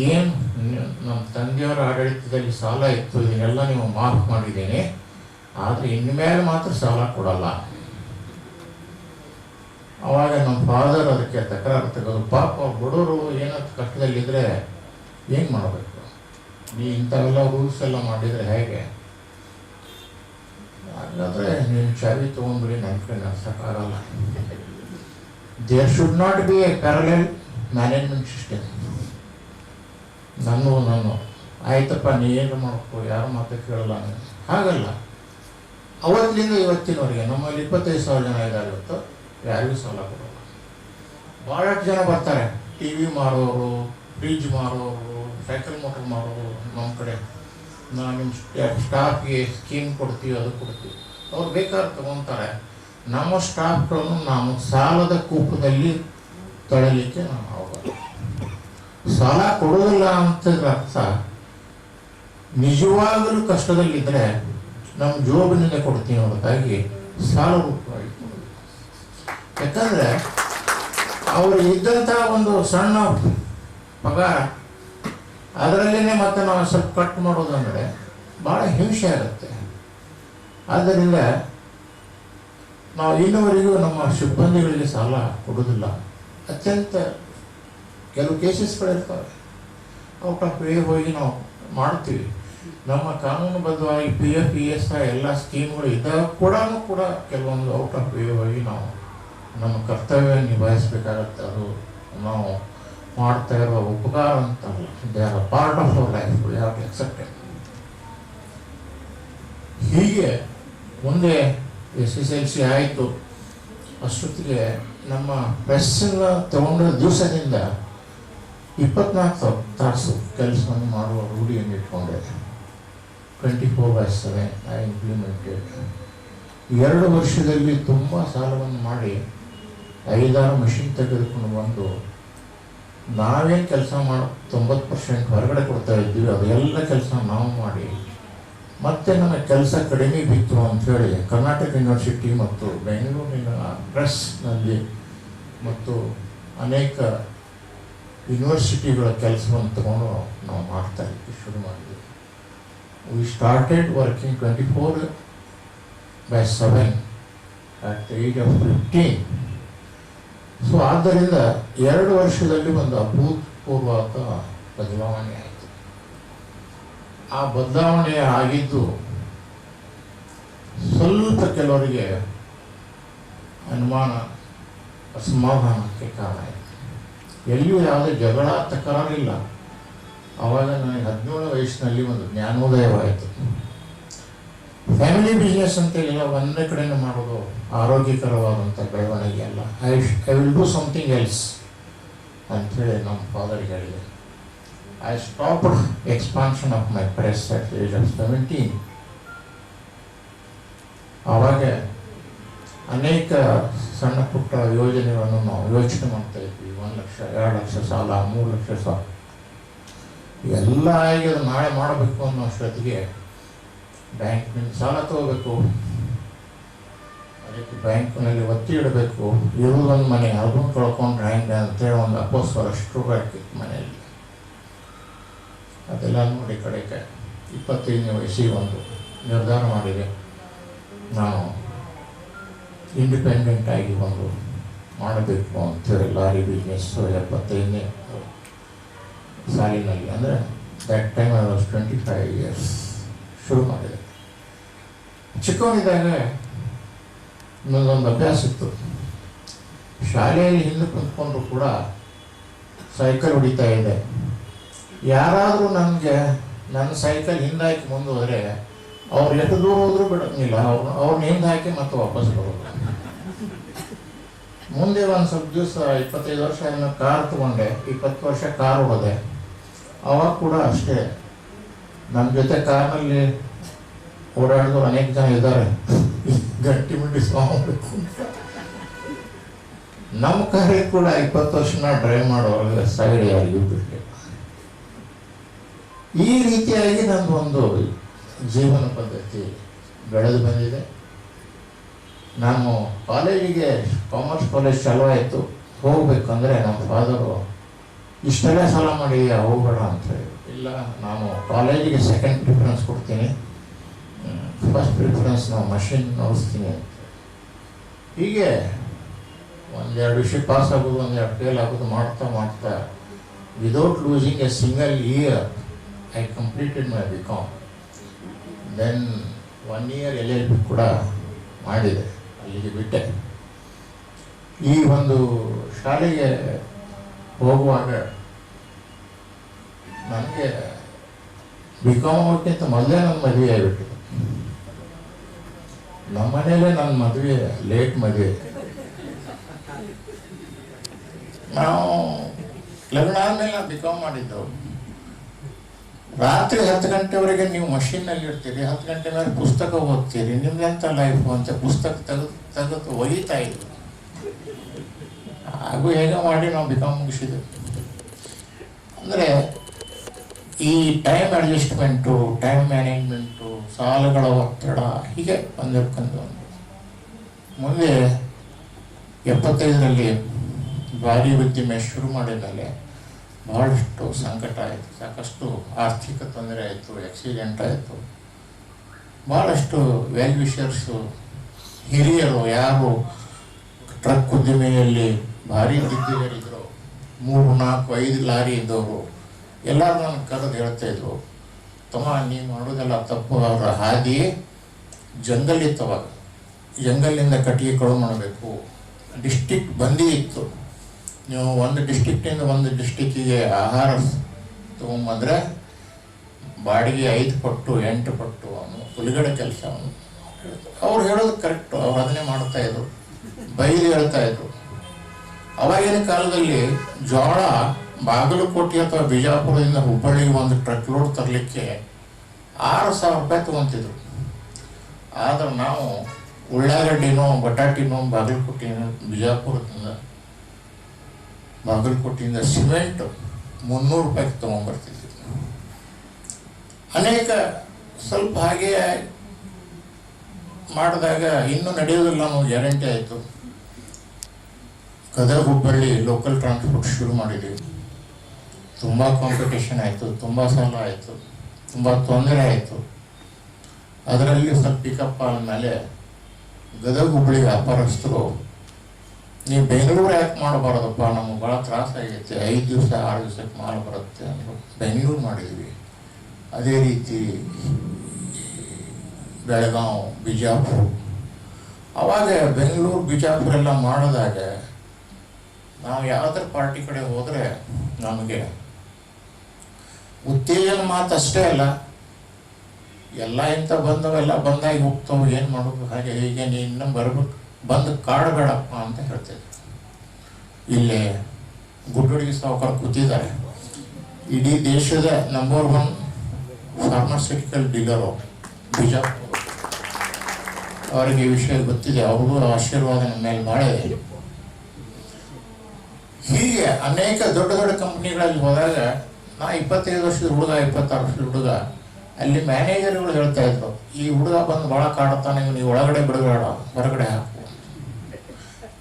ಏನು ನಮ್ಮ ತಂದೆಯವರ ಆಡಳಿತದಲ್ಲಿ ಸಾಲ ಇತ್ತು, ಇದನ್ನೆಲ್ಲ ನೀವು ಮಾಫ್ ಮಾಡಿದ್ದೇನೆ, ಆದರೆ ಇನ್ಮೇಲೆ ಮಾತ್ರ ಸಾಲ ಕೊಡಲ್ಲ. ಆವಾಗ ನಮ್ಮ ಫಾದರ್ ಅದಕ್ಕೆ ತಕರಾರು ತೆಗೆದು, ಪಾಪ ಬಡವರು ಏನಾದ್ರು ಕಷ್ಟದಲ್ಲಿದ್ದರೆ ಏನು ಮಾಡಬೇಕು, ನೀ ಇಂಥವೆಲ್ಲ ರೂಲ್ಸ್ ಎಲ್ಲ ಮಾಡಿದರೆ ಹೇಗೆ? ಹಾಗಾದರೆ ನೀನು ಚಾವಿ ತೊಗೊಂಡ್ಬಿಡಿ, ನನ್ನ ಕಡೆ ನಡೆಸೋಕ್ಕಾಗಲ್ಲ. There should not be a parallel management system. ನಾನು ಆಯ್ತಪ್ಪ, ನೀ ಏನು ಮಾಡ್ಕೋ, ಯಾರು ಮಾತು ಕೇಳಲ್ಲ. ಹಾಗಲ್ಲ, ಅವತ್ತಿನಿಂದ ಇವತ್ತಿನವರೆಗೆ ನಮ್ಮಲ್ಲಿ 25,000 ಜನ ಇದಾಗಿತ್ತು, ಯಾರಿಗೂ ಸಾಲ ಕೊಡೋಲ್ಲ. ಭಾಳಷ್ಟು ಜನ ಬರ್ತಾರೆ, ಟಿ ವಿ ಮಾರೋರು, ಫ್ರಿಜ್ ಮಾರೋರು, ಸೈಕಲ್ ಮೋಟರ್ ಮಾರೋರು ನಮ್ಮ ಕಡೆ. ನಾವು ನಿಮ್ಮ ಸ್ಟಾಫ್ಗೆ ಸ್ಕೀಮ್ ಕೊಡ್ತೀವಿ, ಅದು ಕೊಡ್ತೀವಿ. ಅವ್ರು ಬೇಕಾದ್ರೆ ತಗೊತಾರೆ. ನಮ್ಮ ಸ್ಟಾಫ್ಗಳನ್ನು ನಾವು ಸಾಲದ ಕೂಪದಲ್ಲಿ ತೊಳೆಯಲಿಕ್ಕೆ ನಾವು ಹೋಗಲ್ಲ. ಸಾಲ ಕೊಡೋದಿಲ್ಲ ಅಂತಂದ್ರೆ ಅರ್ಥ ನಿಜವಾಗಲೂ ಕಷ್ಟದಲ್ಲಿದ್ದರೆ ನಮ್ಮ ಜೋಬಿನಿಂದ ಕೊಡ್ತೀವಿ ಹೊರತಾಗಿ ಸಾಲ ರೂಪವಾಗಿ ಕೊಡೋದು. ಯಾಕಂದರೆ ಅವರು ಇದ್ದಂಥ ಒಂದು ಸಣ್ಣ ಪಗಾರ ಅದರಲ್ಲೇ ಮತ್ತೆ ನಾವು ಸ್ವಲ್ಪ ಕಟ್ ಮಾಡೋದಂದರೆ ಭಾಳ ಹಿಂಸೆ ಆಗುತ್ತೆ. ಆದ್ದರಿಂದ ನಾವು ಇನ್ನುವರೆಗೂ ನಮ್ಮ ಸಿಬ್ಬಂದಿಗಳಿಗೆ ಸಾಲ ಕೊಡೋದಿಲ್ಲ. ಅತ್ಯಂತ ಕೆಲವು ಕೇಸಸ್ಗಳಿರ್ತವೆ, ಔಟ್ ಆಫ್ ವೇ ಹೋಗಿ ನಾವು ಮಾಡ್ತೀವಿ. ನಮ್ಮ ಕಾನೂನುಬದ್ಧವಾಗಿ PF ESI ಎಲ್ಲ ಸ್ಕೀಮ್ಗಳು ಇದ್ದಾಗ ಕೂಡ ಕೆಲವೊಂದು ಔಟ್ ಆಫ್ ವೇ ಹೋಗಿ ನಾವು ನಮ್ಮ ಕರ್ತವ್ಯ ನಿಭಾಯಿಸಬೇಕಾಗತ್ತೆ. ಅದು ನಾವು ಮಾಡ್ತಾ ಇರುವ ಉಪಕಾರ ಅಂತಲ್ಲ, they are a part of our life, we have to accept it. ಹೀಗೆ ಮುಂದೆ SSLC ಆಯಿತು. ಅಷ್ಟೊತ್ತಿಗೆ ನಮ್ಮ ಪ್ರೆಸ್ಸಿನ ತಗೊಂಡ ದಿವಸದಿಂದ 24 ತಾಸು ಕೆಲಸವನ್ನು ಮಾಡುವ ರೂಢಿಯನ್ನು ಇಟ್ಕೊಂಡೆ. 24/7 ಐ ಇಂಪ್ಲಿಮೆಂಟೆಡ್. 2 ವರ್ಷದಲ್ಲಿ ತುಂಬ ಸಾಲವನ್ನು ಮಾಡಿ 5-6 ಮಷಿನ್ ತೆಗೆದುಕೊಂಡು ಬಂದು ನಾವೇನು ಕೆಲಸ ಮಾಡೋ 90% ಹೊರಗಡೆ ಕೊಡ್ತಾ ಇದ್ದೀವಿ, ಅದೆಲ್ಲ ಕೆಲಸ ನಾವು ಮಾಡಿ ಮತ್ತೆ ನನಗೆ ಕೆಲಸ ಕಡಿಮೆ ಬಿತ್ತು ಅಂಥೇಳಿ ಕರ್ನಾಟಕ ಯೂನಿವರ್ಸಿಟಿ ಮತ್ತು ಬೆಂಗಳೂರಿನ ಪ್ರೆಸ್ನಲ್ಲಿ ಮತ್ತು ಅನೇಕ ಯೂನಿವರ್ಸಿಟಿಗಳ ಕೆಲಸವನ್ನು ತಗೊಂಡು ನಾವು ಮಾಡ್ತಾ ಇದ್ವಿ, ಶುರು ಮಾಡಿದ್ವಿ. We started working 24/7 at the age of 15. So ಆದ್ದರಿಂದ 2 ವರ್ಷದಲ್ಲಿ ಒಂದು ಅಭೂತಪೂರ್ವವಾದ ಬದಲಾವಣೆ ಆಯಿತು. ಆ ಬದಲಾವಣೆ ಆಗಿದ್ದು ಸ್ವಲ್ಪ ಕೆಲವರಿಗೆ ಅನುಮಾನ, ಅಸಮಾಧಾನಕ್ಕೆ ಕಾರಣ ಆಯಿತು. ಎಲ್ಲಿಯೂ ಯಾವುದೇ ಜಗಳ ತಕರಾರಿಲ್ಲ. ಆವಾಗ ನನಗೆ 17 ವಯಸ್ಸಿನಲ್ಲಿ ಒಂದು ಜ್ಞಾನೋದಯವಾಯಿತು. ಫ್ಯಾಮಿಲಿ ಬಿಸ್ನೆಸ್ ಅಂತೆಲ್ಲ ಒಂದೇ ಕಡೆಯಿಂದ ಮಾಡೋದು ಆರೋಗ್ಯಕರವಾದಂಥ ಬೆಳವಣಿಗೆ ಅಲ್ಲ. I will do something else ಅಂಥೇಳಿ ನಮ್ಮ ಫಾದರ್ಗೆ ಹೇಳಿದೆ. I stopped expansion of my press at the age of 17. ಆವಾಗ ಅನೇಕ ಸಣ್ಣ ಪುಟ್ಟ ಯೋಜನೆಗಳನ್ನು ನಾವು ಯೋಚನೆ ಮಾಡ್ತಾ ಇದ್ವಿ. 1 ಲಕ್ಷ, 2 ಲಕ್ಷ ಸಾಲ, 3 ಲಕ್ಷ ಸಾಲ, ಎಲ್ಲ ಆಗಿ ಅದು ನಾಳೆ ಮಾಡಬೇಕು ಅನ್ನೋ ಅಷ್ಟೊತ್ತಿಗೆ ಬ್ಯಾಂಕ್ನಿಂದ ಸಾಲ ತಗೋಬೇಕು, ಅದಕ್ಕೆ ಬ್ಯಾಂಕ್ನಲ್ಲಿ ಒತ್ತಿ ಇಡಬೇಕು, ಇರೋದೊಂದು ಮನೆ ಅದನ್ನು ಕಳ್ಕೊಂಡ್ರೆ ಹೆಂಗೆ ಅಂತೇಳಿ ಒಂದು ಅಪೋಸ್ವರಷ್ಟು ಹಾಕಿತ್ತು ಮನೆಯಲ್ಲಿ. ಅದೆಲ್ಲ ನೋಡಿ ಕಡೆಗೆ 25ನೇ ವಯಸ್ಸಿಗೆ ಒಂದು ನಿರ್ಧಾರ ಮಾಡಿದೆ, ನಾನು ಇಂಡಿಪೆಂಡೆಂಟ್ ಆಗಿ ಒಂದು ಮಾಡಬೇಕು ಅಂತೇಳಿ ಲಾರಿ ಬಿಸ್ನೆಸ್ಸು 75ನೇ ಸಾಲಿನಲ್ಲಿ, ಅಂದರೆ that time I was 25 years ಶುರು ಮಾಡಿದೆ. ಚಿಕ್ಕವನಿದ್ದಾಗ ನನ್ನದೊಂದು ಅಭ್ಯಾಸ ಇತ್ತು. ಶಾಲೆಯಲ್ಲಿ ಹಿಂದೆ ಕುಂತ್ಕೊಂಡ್ರು ಕೂಡ ಸೈಕಲ್ ಹೊಡಿತಾ ಇದೆ. ಯಾರಾದರೂ ನನಗೆ ನನ್ನ ಸೈಕಲ್ ಹಿಂದಾಕಿ ಮುಂದೆ ಹೋದರೆ ಅವ್ರು ಎಷ್ಟು ದೂರ ಹೋದರೂ ಬಿಡೋಂಗಿಲ್ಲ, ಅವ್ರನ್ನ ಹಿಂದೆ ಹಾಕಿ ಮತ್ತೆ ವಾಪಸ್ ಬರೋದು. ಮುಂದೆ ಒಂದು ಸ್ವಲ್ಪ ದಿವಸ 25 ವರ್ಷ ಏನೋ ಕಾರ್ ತೊಗೊಂಡೆ, 20 ವರ್ಷ ಕಾರ್ ಹೊಡೆದೆ. ಅವಾಗ ಕೂಡ ಅಷ್ಟೇ, ನಮ್ಮ ಜೊತೆ ಕಾರ್ನಲ್ಲಿ ಓಡಾಡಿದ್ರು ಅನೇಕ ಜನ ಇದ್ದಾರೆ, ಗಟ್ಟಿ ಮುಟ್ಟಿಸ್ಕೊಬೇಕು ಅಂತ. ನಮ್ಮ ಕಾರಿಗೆ ಕೂಡ 20 ವರ್ಷನ ಡ್ರೈವ್ ಮಾಡೋವಾಗ ಸೈಡ್ ಯಾರಿಗೂ ಬಿಟ್ಟೆ. ಈ ರೀತಿಯಾಗಿ ನನ್ನದೊಂದು ಜೀವನ ಪದ್ಧತಿ ಬೆಳೆದು ಬಂದಿದೆ. ನಾನು ಕಾಲೇಜಿಗೆ, ಕಾಮರ್ಸ್ ಕಾಲೇಜ್ ಚಾಲೂ ಆಯಿತು, ಹೋಗ್ಬೇಕಂದ್ರೆ ನಮ್ಮ ಫಾದರು ಇಷ್ಟೆಲ್ಲ ಸಾಲ ಮಾಡಿ ಹೋಗಬೇಡ ಅಂತ ಹೇಳಿ, ಇಲ್ಲ ನಾನು ಕಾಲೇಜಿಗೆ ಸೆಕೆಂಡ್ ಪ್ರಿಫರೆನ್ಸ್ ಕೊಡ್ತೀನಿ, ಫಸ್ಟ್ ಪ್ರಿಫರೆನ್ಸ್ ನಾವು ಮಷಿನ್ ನೋಡಿಸ್ತೀನಿ ಅಂತ. ಹೀಗೆ 1-2 ವಿಷಯ ಪಾಸ್ ಆಗೋದು, 1-2 ಫೇಲ್ ಆಗೋದು ಮಾಡ್ತಾ ಮಾಡ್ತಾ without losing a single year I completed my BCom. Then 1 year LLB ಕೂಡ ಮಾಡಿದೆ, ಅಲ್ಲಿಗೆ ಬಿಟ್ಟೆ. ಈ ಒಂದು ಶಾಲೆಗೆ ಹೋಗುವಾಗ ನನಗೆ BCom ಹೋಗೋಕ್ಕಿಂತ ಮೊದಲೇ ನನ್ನ ಮದುವೆ ಆಗಿಬಿಟ್ಟಿದೆ. ನಮ್ಮ ಮನೆಯಲ್ಲೇ ನನ್ನ ಮದುವೆ ಲೇಟ್ ಮದುವೆ. ನಾವು ಲಗ್ನ ಆದಮೇಲೆ ನಾವು BCom ಮಾಡಿದ್ದೆವು. ರಾತ್ರಿ 10 ಗಂಟೆವರೆಗೆ ನೀವು ಮಷೀನ್ನಲ್ಲಿ ಇರ್ತೀರಿ, 10 ಗಂಟೆ ಮೇಲೆ ಪುಸ್ತಕ ಓದ್ತೀರಿ. ನಿಮ್ದೆಂತ ಲೈಫು ಅಂತ ಪುಸ್ತಕ ತೆಗೆದು ಒಯ್ತಾ ಇದ್ರು. ಹಾಗೂ ಹೇಗೆ ಮಾಡಿ ನಾವು ಬಿಕಾಮ್ ಮುಗಿಸಿದ್ವಿ. ಅಂದರೆ ಈ ಟೈಮ್ ಅಡ್ಜಸ್ಟ್ಮೆಂಟು, ಟೈಮ್ ಮ್ಯಾನೇಜ್ಮೆಂಟು, ಸಾಲಗಳ ಒತ್ತಡ ಹೀಗೆ ಬಂದಿರ್ಕೊಂಡು ಮುಂದೆ 75ರಲ್ಲಿ ಭಾರಿ ಉದ್ದಿಮೆ ಶುರು ಮಾಡಿದ ಮೇಲೆ ಭಾಳಷ್ಟು ಸಂಕಟ ಆಯಿತು, ಸಾಕಷ್ಟು ಆರ್ಥಿಕ ತೊಂದರೆ ಆಯಿತು, ಆಕ್ಸಿಡೆಂಟ್ ಆಯಿತು. ಭಾಳಷ್ಟು ವೆಲ್ ವಿಷರ್ಸು, ಹಿರಿಯರು ಯಾರು ಟ್ರಕ್ ಉದ್ದಿಮೆಯಲ್ಲಿ ಭಾರಿ ದಿಗ್ಗಜರಿದ್ದರು, 3, 4, 5 ಲಾರಿ ಇದ್ದವರು ಎಲ್ಲರೂ ನನಗೆ ಕರೆದು ಹೇಳ್ತಾಯಿದ್ರು, ತಮ್ಮ ನೀವು ಮಾಡೋದೆಲ್ಲ ತಪ್ಪು. ಅವರ ಹಾದಿ ಜಂಗಲ್ ಇತ್ತವಾಗ, ಜಂಗಲಿಂದ ಕಟ್ಟಿಗೆ ಕಳು ಮಾಡಬೇಕು. ಡಿಸ್ಟಿಕ್ ಬಂದಿ ಇತ್ತು, ನೀವು ಒಂದು ಡಿಸ್ಟಿಕ್ಟಿಂದ ಒಂದು ಡಿಸ್ಟಿಕ್ಕಿಗೆ ಆಹಾರ ತೊಗೊಂಬಂದರೆ ಬಾಡಿಗೆ 5 ಪಟ್ಟು 8 ಪಟ್ಟು ಅವನು ಹುಲಿಗಡೆ ಕೆಲಸ. ಅವನು ಅವ್ರು ಹೇಳೋದು ಕರೆಕ್ಟು, ಅವ್ರು ಅದನ್ನೇ ಮಾಡ್ತಾಯಿದ್ರು, ಬೈದು ಹೇಳ್ತಾಯಿದ್ರು. ಅವಾಗಿನ ಕಾಲದಲ್ಲಿ ಜೋಳ ಬಾಗಲಕೋಟೆ ಅಥವಾ ಬಿಜಾಪುರದಿಂದ ಹುಬ್ಬಳ್ಳಿಗೆ ಒಂದು ಟ್ರಕ್ ಲೋಡ್ ತರಲಿಕ್ಕೆ 6,000 ರೂಪಾಯಿ ತೊಗೊತಿದ್ರು. ಆದ್ರೆ ನಾವು ಉಳ್ಳಾಗಡ್ಡಿನೋ ಬಟಾಟಿನೋ ಬಾಗಲಕೋಟೆಯಿಂದ ಸಿಮೆಂಟ್ 300 ರೂಪಾಯಿಗೆ ತೊಗೊಂಡ್ಬರ್ತಿದ್ವಿ. ಅನೇಕ ಸ್ವಲ್ಪ ಹಾಗೆ ಮಾಡಿದಾಗ ಇನ್ನೂ ನಡೆಯೋದಿಲ್ಲ ಅನ್ನೋ ಗ್ಯಾರಂಟಿ ಆಯಿತು. ಗದಗ ಹುಬ್ಬಳ್ಳಿ ಲೋಕಲ್ ಟ್ರಾನ್ಸ್ಪೋರ್ಟ್ ಶುರು ಮಾಡಿದ್ದೀವಿ. ತುಂಬ ಕಾಂಪಿಟೇಷನ್ ಆಯಿತು, ತುಂಬ ಸಾಲ ಆಯಿತು, ತುಂಬ ತೊಂದರೆ ಆಯಿತು. ಅದರಲ್ಲಿ ಸ್ವಲ್ಪ ಪಿಕಪ್ ಆದಮೇಲೆ ಗದಗ ಹುಬ್ಬಳ್ಳಿ ವ್ಯಾಪಾರಸ್ಥರು, ನೀವು ಬೆಂಗಳೂರು ಯಾಕೆ ಮಾಡಬಾರ್ದಪ್ಪ, ನಮಗೆ ಭಾಳ ತ್ರಾಸಾಗೈತೆ, 5 ದಿವಸ 6 ದಿವಸಕ್ಕೆ ಮಾಲ್ ಬರುತ್ತೆ ಅಂದರು. ಬೆಂಗಳೂರು ಮಾಡಿದ್ವಿ. ಅದೇ ರೀತಿ ಬೆಳಗಾವಿ, ಬಿಜಾಪುರ. ಆವಾಗ ಬೆಂಗಳೂರು ಬಿಜಾಪುರ ಎಲ್ಲ ಮಾಡಿದಾಗ ನಾವು ಯಾವುದರ ಪಾರ್ಟಿ ಕಡೆ ಹೋದರೆ ನಮಗೆ ಉತ್ತೇಜನ ಮಾತು ಅಷ್ಟೇ ಅಲ್ಲ, ಎಲ್ಲ ಇಂಥ ಬಂದವೆಲ್ಲ ಬಂದಾಗಿ ಹೋಗ್ತಾವೆ, ಏನು ಮಾಡೋದು, ಹಾಗೆ ಹೀಗೆ ನೀನು ಬರ್ಬೇಕು, ಬಂದು ಕಾಡಬೇಡಪ್ಪ ಅಂತ ಹೇಳ್ತಿದ್ರು. ಇಲ್ಲಿ ಗುಡ್ಡೊಡಿಗೆ ಸಾವುಕಾರ ಕೂತಿದ್ದಾರೆ, ಇಡೀ ದೇಶದ ನಂಬರ್ 1 ಫಾರ್ಮಾಸ್ಯೂಟಿಕಲ್ ಡೀಲರು ಬಿಜಾಪುರ. ಅವರಿಗೆ ಈ ವಿಷಯ ಗೊತ್ತಿದೆ, ಅವ್ರಿಗೂ ಆಶೀರ್ವಾದ ನಮ್ಮ ಮೇಲೆ ಭಾಳ ಇದೆ. ಹೀಗೆ ಅನೇಕ ದೊಡ್ಡ ದೊಡ್ಡ ಕಂಪ್ನಿಗಳಲ್ಲಿ ಹೋದಾಗ ನಾ 25 ವರ್ಷದ ಹುಡುಗ, 26 ವರ್ಷದ ಹುಡುಗ, ಅಲ್ಲಿ ಮ್ಯಾನೇಜರ್ಗಳು ಹೇಳ್ತಾ ಇದ್ರು, ಈ ಹುಡುಗ ಬಂದು ಭಾಳ ಕಾಡುತ್ತಾನೆ, ನೀವು ಒಳಗಡೆ ಬಿಡಬೇಡ, ಹೊರಗಡೆ ಹಾಕು.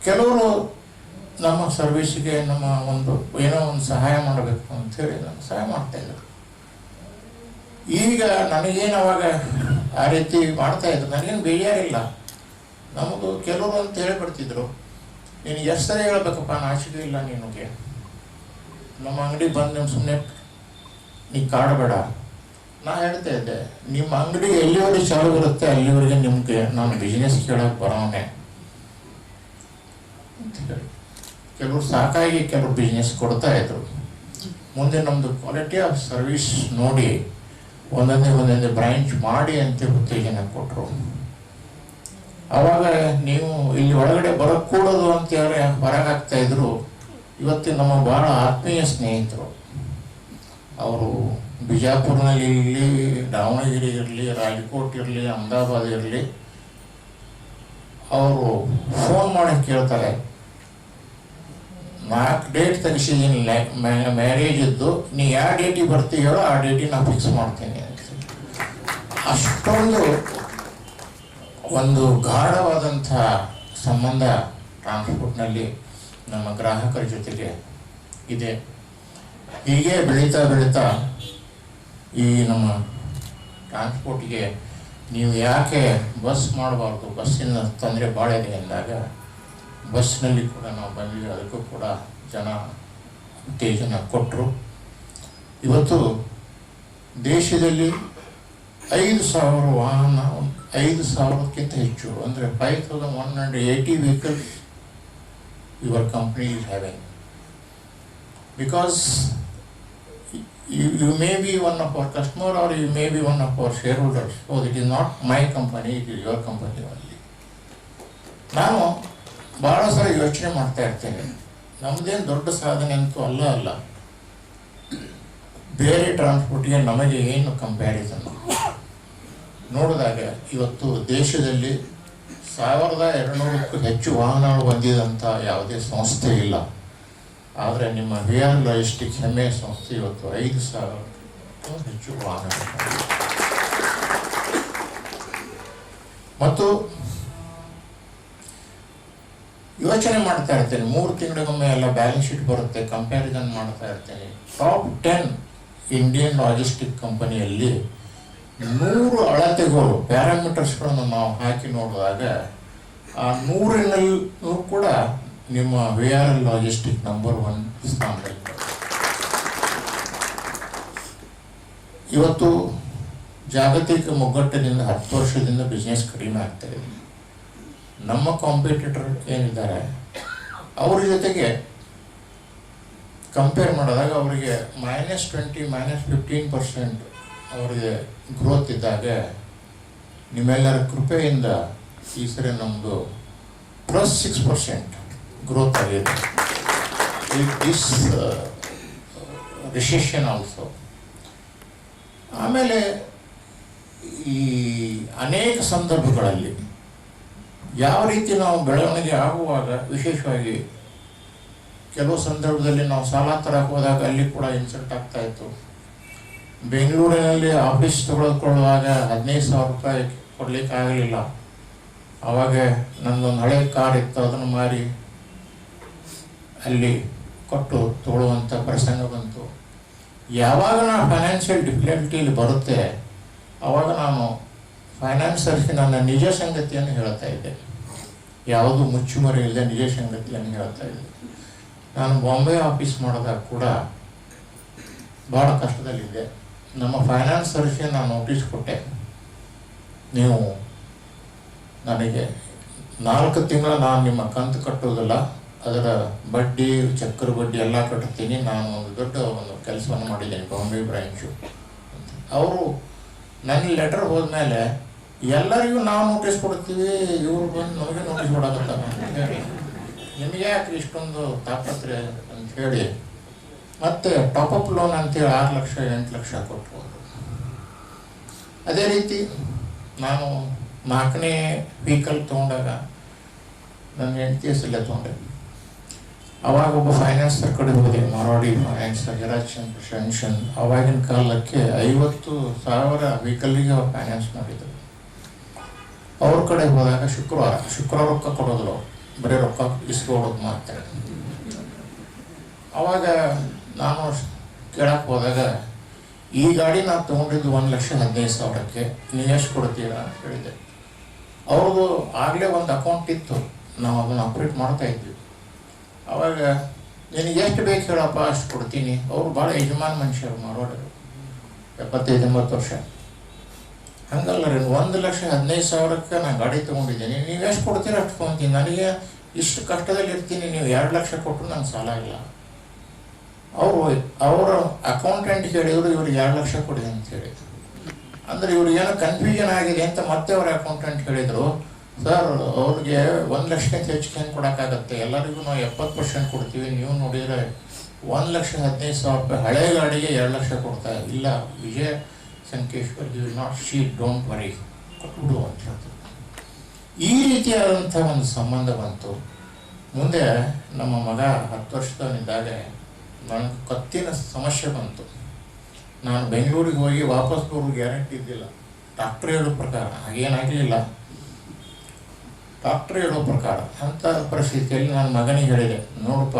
ಕೆಲವರು ನಮ್ಮ ಸರ್ವಿಸ್ಗೆ ನಮ್ಮ ಏನೋ ಒಂದು ಸಹಾಯ ಮಾಡಬೇಕು ಅಂಥೇಳಿ ನಮ್ಗೆ ಸಹಾಯ ಮಾಡ್ತಾಯಿದ್ರು. ಈಗ ನನಗೇನು ಅವಾಗ ಆ ರೀತಿ ಮಾಡ್ತಾಯಿದ್ರು, ನನಗೇನು ಬೇಜಾರಿಲ್ಲ. ನಮ್ಮದು ಕೆಲವರು ಅಂತ ಹೇಳಿಬಿಡ್ತಿದ್ರು, ನೀನು ಎಷ್ಟು ಸರಿ ಹೇಳ್ಬೇಕಪ್ಪ, ನಾಚಿಕೆ ಇಲ್ಲ ನಿನಗೆ, ನಮ್ಮ ಅಂಗಡಿ ಬಂದು ನೀವು ಸುಮ್ಮನೆ ನೀ ಕಾಡಬೇಡ. ನಾ ಹೇಳ್ತಾ ಇದ್ದೆ, ನಿಮ್ಮ ಅಂಗಡಿ ಎಲ್ಲಿವರೆಗೆ ಚಾಲು ಇರುತ್ತೆ ಅಲ್ಲಿವರೆಗೆ ನಿಮಗೆ ನಾನು ಬಿಸ್ನೆಸ್ ಕೇಳೋಕೆ ಬರೋನೆ ಅಂತ ಹೇಳಿ ಕೆಲವರು ಸಾಕಾಗಿ ಕೆಲವರು ಬಿಸ್ನೆಸ್ ಕೊಡ್ತಾ ಇದ್ರು. ಮುಂದೆ ನಮ್ಮದು ಕ್ವಾಲಿಟಿ ಆಫ್ ಸರ್ವಿಸ್ ನೋಡಿ ಒಂದೊಂದೇ ಬ್ರಾಂಚ್ ಮಾಡಿ ಅಂತ ಉತ್ತೇಜನ ಕೊಟ್ಟರು. ಆವಾಗ ನೀವು ಇಲ್ಲಿ ಒಳಗಡೆ ಬರಕೂಡದು ಅಂತ ಹೇಳಿ ಹೊರಗೆ ಹಾಕ್ತಾ ಇದ್ರು. ಇವತ್ತಿನ ನಮ್ಮ ಭಾಳ ಆತ್ಮೀಯ ಸ್ನೇಹಿತರು, ಅವರು ಬಿಜಾಪುರ್ನಲ್ಲಿ ಇರಲಿ, ದಾವಣಗೆರೆ ಇರಲಿ, ರಾಜಕೋಟ್ ಇರಲಿ, ಅಹಮದಾಬಾದ್ ಇರಲಿ, ಅವರು ಫೋನ್ ಮಾಡಿ ಕೇಳ್ತಾರೆ, 4 ಡೇಟ್ ತೆಗಿಸಿದ್ದೀನಿ ಮ್ಯಾರೇಜ್ ಇದ್ದು, ನೀ ಯಾವ ಡೇಟಿಗೆ ಬರ್ತೀವಿ ಹೇಳೋ, ಆ ಡೇಟಿಗೆ ನಾನು ಫಿಕ್ಸ್ ಮಾಡ್ತೀನಿ ಅಂತ. ಅಷ್ಟೊಂದು ಒಂದು ಗಾಢವಾದಂಥ ಸಂಬಂಧ ಟ್ರಾನ್ಸ್ಪೋರ್ಟ್ನಲ್ಲಿ ನಮ್ಮ ಗ್ರಾಹಕರ ಜೊತೆಗೆ ಇದೆ. ಹೀಗೆ ಬೆಳೀತಾ ಈ ನಮ್ಮ ಟ್ರಾನ್ಸ್ಪೋರ್ಟಿಗೆ ನೀವು ಯಾಕೆ ಬಸ್ ಮಾಡಬಾರ್ದು, ಬಸ್ಸಿನ ತೊಂದರೆ ಭಾಳ ಇದೆ ಅಂದಾಗ ಬಸ್ನಲ್ಲಿ ಕೂಡ ನಾವು ಬಂದ್ವಿ. ಅದಕ್ಕೂ ಕೂಡ ಜನ ಉತ್ತೇಜನ ಕೊಟ್ಟರು. ಇವತ್ತು ದೇಶದಲ್ಲಿ 5,000 ವಾಹನ, 5,000ಕ್ಕಿಂತ ಹೆಚ್ಚು, ಅಂದರೆ 5,180 vehicles your company is having. Because you may be one of our customer or you may be one of our shareholders. So it is not my company, it is your company only. ನಾನು ಭಾಳ ಸಲ ಯೋಚನೆ ಮಾಡ್ತಾ ಇರ್ತೇನೆ, ನಮ್ಮದೇನು ದೊಡ್ಡ ಸಾಧನೆ ಅಂತೂ ಅಲ್ಲ. ಬೇರೆ ಟ್ರಾನ್ಸ್ಪೋರ್ಟ್ಗೆ ನಮಗೆ ಏನು ಕಂಪ್ಯಾರಿಸನ್ ನೋಡಿದಾಗ ಇವತ್ತು ದೇಶದಲ್ಲಿ 1200ಕ್ಕೂ ಹೆಚ್ಚು ವಾಹನಗಳು ಹೊಂದಿದಂಥ ಯಾವುದೇ ಸಂಸ್ಥೆ ಇಲ್ಲ. ಆದರೆ ನಿಮ್ಮ VR ಲಾಜಿಸ್ಟಿಕ್ ಹೆಮ್ಮೆಯ ಸಂಸ್ಥೆ ಇವತ್ತು 5,000ಕ್ಕೂ ಹೆಚ್ಚು ವಾಹನಗಳು. ಮತ್ತು ಯೋಚನೆ ಮಾಡ್ತಾ ಇರ್ತೇನೆ, 3 ತಿಂಗಳಿಗೊಮ್ಮೆ ಎಲ್ಲ ಬ್ಯಾಲೆನ್ಸ್ ಶೀಟ್ ಬರುತ್ತೆ, ಕಂಪ್ಯಾರಿಸನ್ ಮಾಡ್ತಾ ಇರ್ತೇನೆ. ಟಾಪ್ 10 ಇಂಡಿಯನ್ ಲಾಜಿಸ್ಟಿಕ್ ಕಂಪನಿಯಲ್ಲಿ 100 ಅಳತೆಗಳು ಪ್ಯಾರಾಮೀಟರ್ಸ್ಗಳನ್ನು ನಾವು ಹಾಕಿ ನೋಡಿದಾಗ ಆ 100ರಲ್ಲೂ ಕೂಡ ನಿಮ್ಮ VR ಲಾಜಿಸ್ಟಿಕ್ ನಂಬರ್ 1 ಸ್ಥಾನದಲ್ಲಿ. ಇವತ್ತು ಜಾಗತಿಕ ಮುಗ್ಗಟ್ಟಿನಿಂದ 10 ವರ್ಷದಿಂದ ಬಿಸ್ನೆಸ್ ಕಡಿಮೆ ಆಗ್ತಾ ಇದೆ. ನಮ್ಮ ಕಾಂಪಿಟೇಟರ್ ಏನಿದ್ದಾರೆ ಅವ್ರ ಜೊತೆಗೆ ಕಂಪೇರ್ ಮಾಡಿದಾಗ ಅವರಿಗೆ -20 -15% ಅವರಿಗೆ ಗ್ರೋತ್ ಇದ್ದಾಗ ನಿಮ್ಮೆಲ್ಲರ ಕೃಪೆಯಿಂದ ಈ ಸರಿ ನಮ್ಮದು +6% ಗ್ರೋತ್ ಆಗಿದೆ. This recession also. ಆಮೇಲೆ ಈ ಅನೇಕ ಸಂದರ್ಭಗಳಲ್ಲಿ ಯಾವ ರೀತಿ ನಾವು ಬೆಳವಣಿಗೆ ಆಗುವಾಗ, ವಿಶೇಷವಾಗಿ ಕೆಲವು ಸಂದರ್ಭದಲ್ಲಿ ನಾವು ಸಾಲ ತರಕ್ಕೆ ಹೋದಾಗ ಅಲ್ಲಿ ಕೂಡ ಇನ್ಸಲ್ಟ್ ಆಗ್ತಾ ಇತ್ತು. ಬೆಂಗಳೂರಿನಲ್ಲಿ ಆಫೀಸ್ ತಗೊಳ್ಕೊಳ್ಳುವಾಗ 15,000 ರೂಪಾಯಿ ಕೊಡ್ಲಿಕ್ಕೆ ಆಗಲಿಲ್ಲ. ಆವಾಗ ನನ್ನೊಂದು ಹಳೆ ಕಾರ್ ಇತ್ತು, ಅದನ್ನು ಮಾರಿ ಅಲ್ಲಿ ಕೊಟ್ಟು ತಗೊಳ್ಳುವಂಥ ಪ್ರಸಂಗ ಬಂತು. ಯಾವಾಗ ನಾನು ಫೈನಾನ್ಷಿಯಲ್ ಡಿಫಿಕಲ್ಟಿಯಲ್ಲಿ ಬರುತ್ತೆ ಆವಾಗ ನಾನು ಫೈನಾನ್ಸರ್ಸ್ಗೆ ನನ್ನ ನಿಜ ಸಂಗತಿಯನ್ನು ಹೇಳ್ತಾ ಇದ್ದೆ. ಯಾವುದು ಮುಚ್ಚುಮರೆ ಇಲ್ಲದೆ ನಿಜ ಸಂಗತಿಯನ್ನು ಹೇಳ್ತಾ ಇದ್ದೆ. ನಾನು ಬಾಂಬೆ ಆಫೀಸ್ ಮಾಡಿದಾಗ ಕೂಡ ಭಾಳ ಕಷ್ಟದಲ್ಲಿದ್ದೆ. ನಮ್ಮ ಫೈನಾನ್ಸರ್ಸ್ಗೆ ನಾನು ನೋಟಿಸ್ ಕೊಟ್ಟೆ, ನೀವು ನನಗೆ 4 ತಿಂಗಳ ನಾನು ನಿಮ್ಮ ಕಂತು ಕಟ್ಟೋದಿಲ್ಲ, ಅದರ ಬಡ್ಡಿ ಚಕ್ರ ಬಡ್ಡಿ ಎಲ್ಲ ಕಟ್ಟುತ್ತೀನಿ, ನಾನು ಒಂದು ದೊಡ್ಡ ಒಂದು ಕೆಲಸವನ್ನು ಮಾಡಿದ್ದೇನೆ ಬಾಂಬೆ ಬ್ರಾಂಚು. ಅವರು ನನ್ನ ಲೆಟರ್ ಹೋದ್ಮೇಲೆ ಎಲ್ಲರಿಗೂ ನಾವು ನೋಟಿಸ್ ಕೊಡ್ತೀವಿ, ಇವ್ರು ಬಂದು ನಮಗೆ ನೋಟಿಸ್ ಕೊಡಕತ್ತಾರ ಅಂತ ಹೇಳಿ, ನಿಮಗೆ ಯಾಕೆ ಇಷ್ಟೊಂದು ತಾಪತ್ರೆ ಅಂತ ಹೇಳಿ ಮತ್ತೆ ಟಾಪಪ್ ಲೋನ್ ಅಂತೇಳಿ 6 ಲಕ್ಷ 8 ಲಕ್ಷ ಕೊಟ್ಬೋದು. ಅದೇ ರೀತಿ ನಾನು 4ನೇ ವೆಹಿಕಲ್ ತೊಗೊಂಡಾಗ ನನ್ನ ಹೆಂಡತಿ ಹೆಸರಲ್ಲೇ ತೊಗೊಂಡೆ. ಅವಾಗ ಒಬ್ಬ ಫೈನಾನ್ಸರ್ ಕಡೆ ಹೋದೆ, ಮಾರವಾಡಿ ಫೈನಾನ್ಸರ್ ಹಿರಾಚಂದ್ರ ಶೆನ್ಷನ್. ಅವಾಗಿನ ಕಾಲಕ್ಕೆ 50,000 ವೆಹಿಕಲ್ಗೆ ಅವ್ರು ಫೈನಾನ್ಸ್ ಮಾಡಿದರು. ಅವ್ರ ಕಡೆ ಹೋದಾಗ ಶುಕ್ರವಾರ ರೊಕ್ಕ ಕೊಡೋದಿಲ್ಲ, ಬರೀ ರೊಕ್ಕ ಇಸ್ಕೊಡೋದು ಮಾಡ್ತಾರೆ. ಅವಾಗ ನಾನು ಕೇಳಕ್ಕೆ ಹೋದಾಗ, ಈ ಗಾಡಿ ನಾವು ತೊಗೊಂಡಿದ್ದು 1,15,000ಕ್ಕೆ, ನೀವು ಎಷ್ಟು ಕೊಡ್ತೀರಾ ಅಂತ ಹೇಳಿದೆ. ಅವ್ರದ್ದು ಆಗಲೇ ಒಂದು ಅಕೌಂಟ್ ಇತ್ತು, ನಾವು ಅದನ್ನು ಆಪ್ರೇಟ್ ಮಾಡ್ತಾ ಇದ್ವಿ. ಅವಾಗ ನಿನಗೆ ಎಷ್ಟು ಬೇಕು ಹೇಳಪ್ಪ ಅಷ್ಟು ಕೊಡ್ತೀನಿ. ಅವರು ಭಾಳ ಯಜಮಾನ ಮನುಷ್ಯರು, ಮಾರೋಡರು, 75-80 ವರ್ಷ. ಹಂಗಲ್ಲ ರೀ, 1,15,000ಕ್ಕೆ ನಾನು ಗಾಡಿ ತೊಗೊಂಡಿದ್ದೀನಿ, ನೀವು ಎಷ್ಟು ಕೊಡ್ತೀರ ಅಷ್ಟು ತೊಗೊತೀನಿ. ನನಗೆ ಇಷ್ಟು ಕಷ್ಟದಲ್ಲಿ ಇರ್ತೀನಿ, ನೀವು 2 ಲಕ್ಷ ಕೊಟ್ಟರು ನಂಗೆ ಸಾಲ ಇಲ್ಲ. ಅವರ ಅಕೌಂಟೆಂಟ್ ಹೇಳಿದ್ರು ಇವ್ರಿಗೆ 2 ಲಕ್ಷ ಕೊಡಿ ಅಂತ ಹೇಳಿ. ಅಂದರೆ ಇವ್ರಿಗೆ ಏನೋ ಕನ್ಫ್ಯೂಷನ್ ಆಗಿದೆ ಅಂತ ಮತ್ತೆ ಅವ್ರ ಅಕೌಂಟೆಂಟ್ ಹೇಳಿದರು, ಸರ್ ಅವ್ರಿಗೆ 1 ಲಕ್ಷಕ್ಕಿಂತ ಹೆಚ್ಚಿಗೆ ಹೆಂಗೆ ಕೊಡೋಕ್ಕಾಗತ್ತೆ, ಎಲ್ಲರಿಗೂ ನಾವು 70% ಕೊಡ್ತೀವಿ, ನೀವು ನೋಡಿದರೆ 1,15,000 ರೂಪಾಯಿ ಹಳೆ ಗಾಡಿಗೆ 2 ಲಕ್ಷ ಕೊಡ್ತಾ ಇಲ್ಲ. Vijaya Sankeshwar, you will not cheat, don't worry, ಕೊಟ್ಬಿಡು ಅಂತ ಹೇಳ್ತಾರೆ. ಈ ರೀತಿಯಾದಂಥ ಒಂದು ಸಂಬಂಧ ಬಂತು. ಮುಂದೆ ನಮ್ಮ ಮಗ 10 ವರ್ಷದವನಿದ್ದಾಗ ನನಗೆ ಕತ್ತಿನ ಸಮಸ್ಯೆ ಬಂತು. ನಾನು ಬೆಂಗಳೂರಿಗೆ ಹೋಗಿ ವಾಪಸ್ ಬರೋ ಗ್ಯಾರಂಟಿ ಇದ್ದಿಲ್ಲ. ಡಾಕ್ಟ್ರ್ ಹೇಳೋ ಪ್ರಕಾರ ಹಾಗೇನಾಗಲಿಲ್ಲ. ಡಾಕ್ಟ್ರ್ ಹೇಳೋ ಪ್ರಕಾರ ಅಂಥ ಪರಿಸ್ಥಿತಿಯಲ್ಲಿ ನನ್ನ ಮಗನಿಗೆ ಹೇಳಿದೆ, ನೋಡಪ್ಪ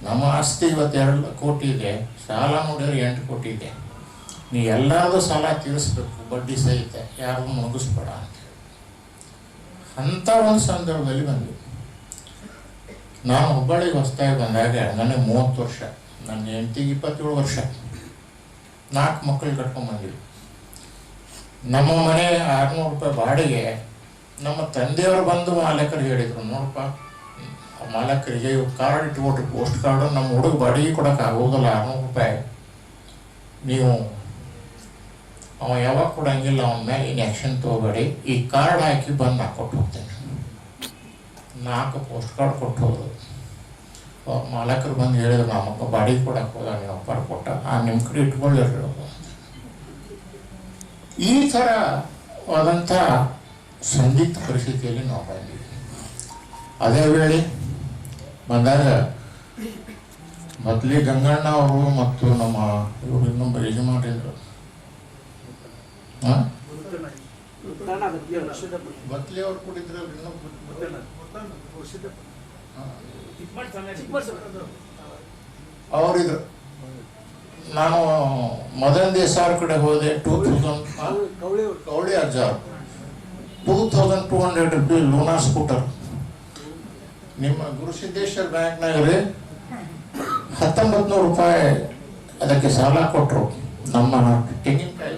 ನಮ್ಮ ಆಸ್ತಿ ಇವತ್ತು 2 ಕೋಟಿ ಇದೆ, ಸಾಲ ನೋಡಿದ್ರೆ 8 ಕೋಟಿ ಇದೆ, ನೀ ಎಲ್ಲರದು ಸಾಲ ತೀರಿಸ್ಬೇಕು, ಬಡ್ಡಿ ಸಹಿತ, ಯಾರು ಮುಗಿಸ್ಬೇಡ ಅಂತ ಹೇಳಿ. ಅಂಥ ಒಂದು ಸಂದರ್ಭದಲ್ಲಿ ಬಂದ್ವಿ. ನಾನು ಹುಬ್ಬಳ್ಳಿಗೆ ಹೊಸದಾಗಿ ಬಂದಾಗ ನನಗೆ 30 ವರ್ಷ, ನನ್ನ ಹೆಂಡತಿಗೆ 27 ವರ್ಷ, 4 ಮಕ್ಕಳು ಕಟ್ಕೊಂಡ್ಬಂದ್ವಿ. ನಮ್ಮ ಮನೆ 600 ರೂಪಾಯಿ ಬಾಡಿಗೆ. ನಮ್ಮ ತಂದೆಯವರು ಬಂದು ಮಾಲಕರು ಹೇಳಿದರು, ನೋಡಪ್ಪ ಮಾಲಕರಿಗೆ ಕಾರ್ಡ್ ಇಟ್ಕೊಟ್ರಿ, ಪೋಸ್ಟ್ ಕಾರ್ಡು, ನಮ್ಮ ಹುಡುಗ ಬಾಡಿಗೆ ಕೊಡೋಕೆ ಆಗೋದಿಲ್ಲ 600 ರೂಪಾಯಿ, ನೀವು ಅವ ಯಾವಾಗ ಕೊಡಂಗಿಲ್ಲ, ಅವನ ಮೇಲೆ ಇನ್ನು ಆ್ಯಕ್ಷನ್ ತೊಗೋಬೇಡಿ, ಈ ಕಾರ್ಡ್ ಹಾಕಿ ಬಂದು ನಾ ಕೊಟ್ಟು ಹೋಗ್ತೇನೆ. 4 ಪೋಸ್ಟ್ ಕಾರ್ಡ್ ಕೊಟ್ಟು ಹೋದ್ರು. ಮಾಲಕರು ಬಂದು ಹೇಳಿದ್ರು, ನಮ್ಮಪ್ಪ ಬಾಡಿಗೆ ಕೊಡಕ್ಕೆ ಹೋದ, ನೀವು ಅಪ್ಪಾರು ಕೊಟ್ಟ, ನಿಮ್ಮ ಕಡೆ ಇಟ್ಕೊಳ್ಳಿರಿ. ಈ ಥರವಾದಂಥ ಸಂದಿಗ್ಧ ಪರಿಸ್ಥಿತಿಯಲ್ಲಿ ನಾವು ಬಂದಿದ್ದೀವಿ. ಅದೇ ವೇಳೆ ಬಂದಾಗ ಮೊದಲೇ ಗಂಗಣ್ಣ ಅವರು ಮತ್ತು ನಮ್ಮ ಇವರು ಇನ್ನೊಬ್ಬರು ಯಜಮಾನಿದ್ರು, ಬತ್ಲಿ ಅವ್ರು ಕೊಟ್ಟಿದ್ರು, ಅವರಿದ್ರು. ನಾನು ಮದನ್ ದೇಸಾರ್ ಕಡೆ ಹೋದೆ. 2000 ಕೌಳಿ ಅಜ್ಜಾರ್ 2200 ರೂಪಾಯಿ ಲೋನಾ ಸ್ಕೂಟರ್. ನಿಮ್ಮ ಗುರುಸಿದ್ದೇಶ್ವರ ಬ್ಯಾಂಕ್ನಾಗ ರೀ 1900 ರೂಪಾಯಿ ಅದಕ್ಕೆ ಸಾಲ ಕೊಟ್ಟರು. ನಮ್ಮ ತೆಂಗಿನಕಾಯಿ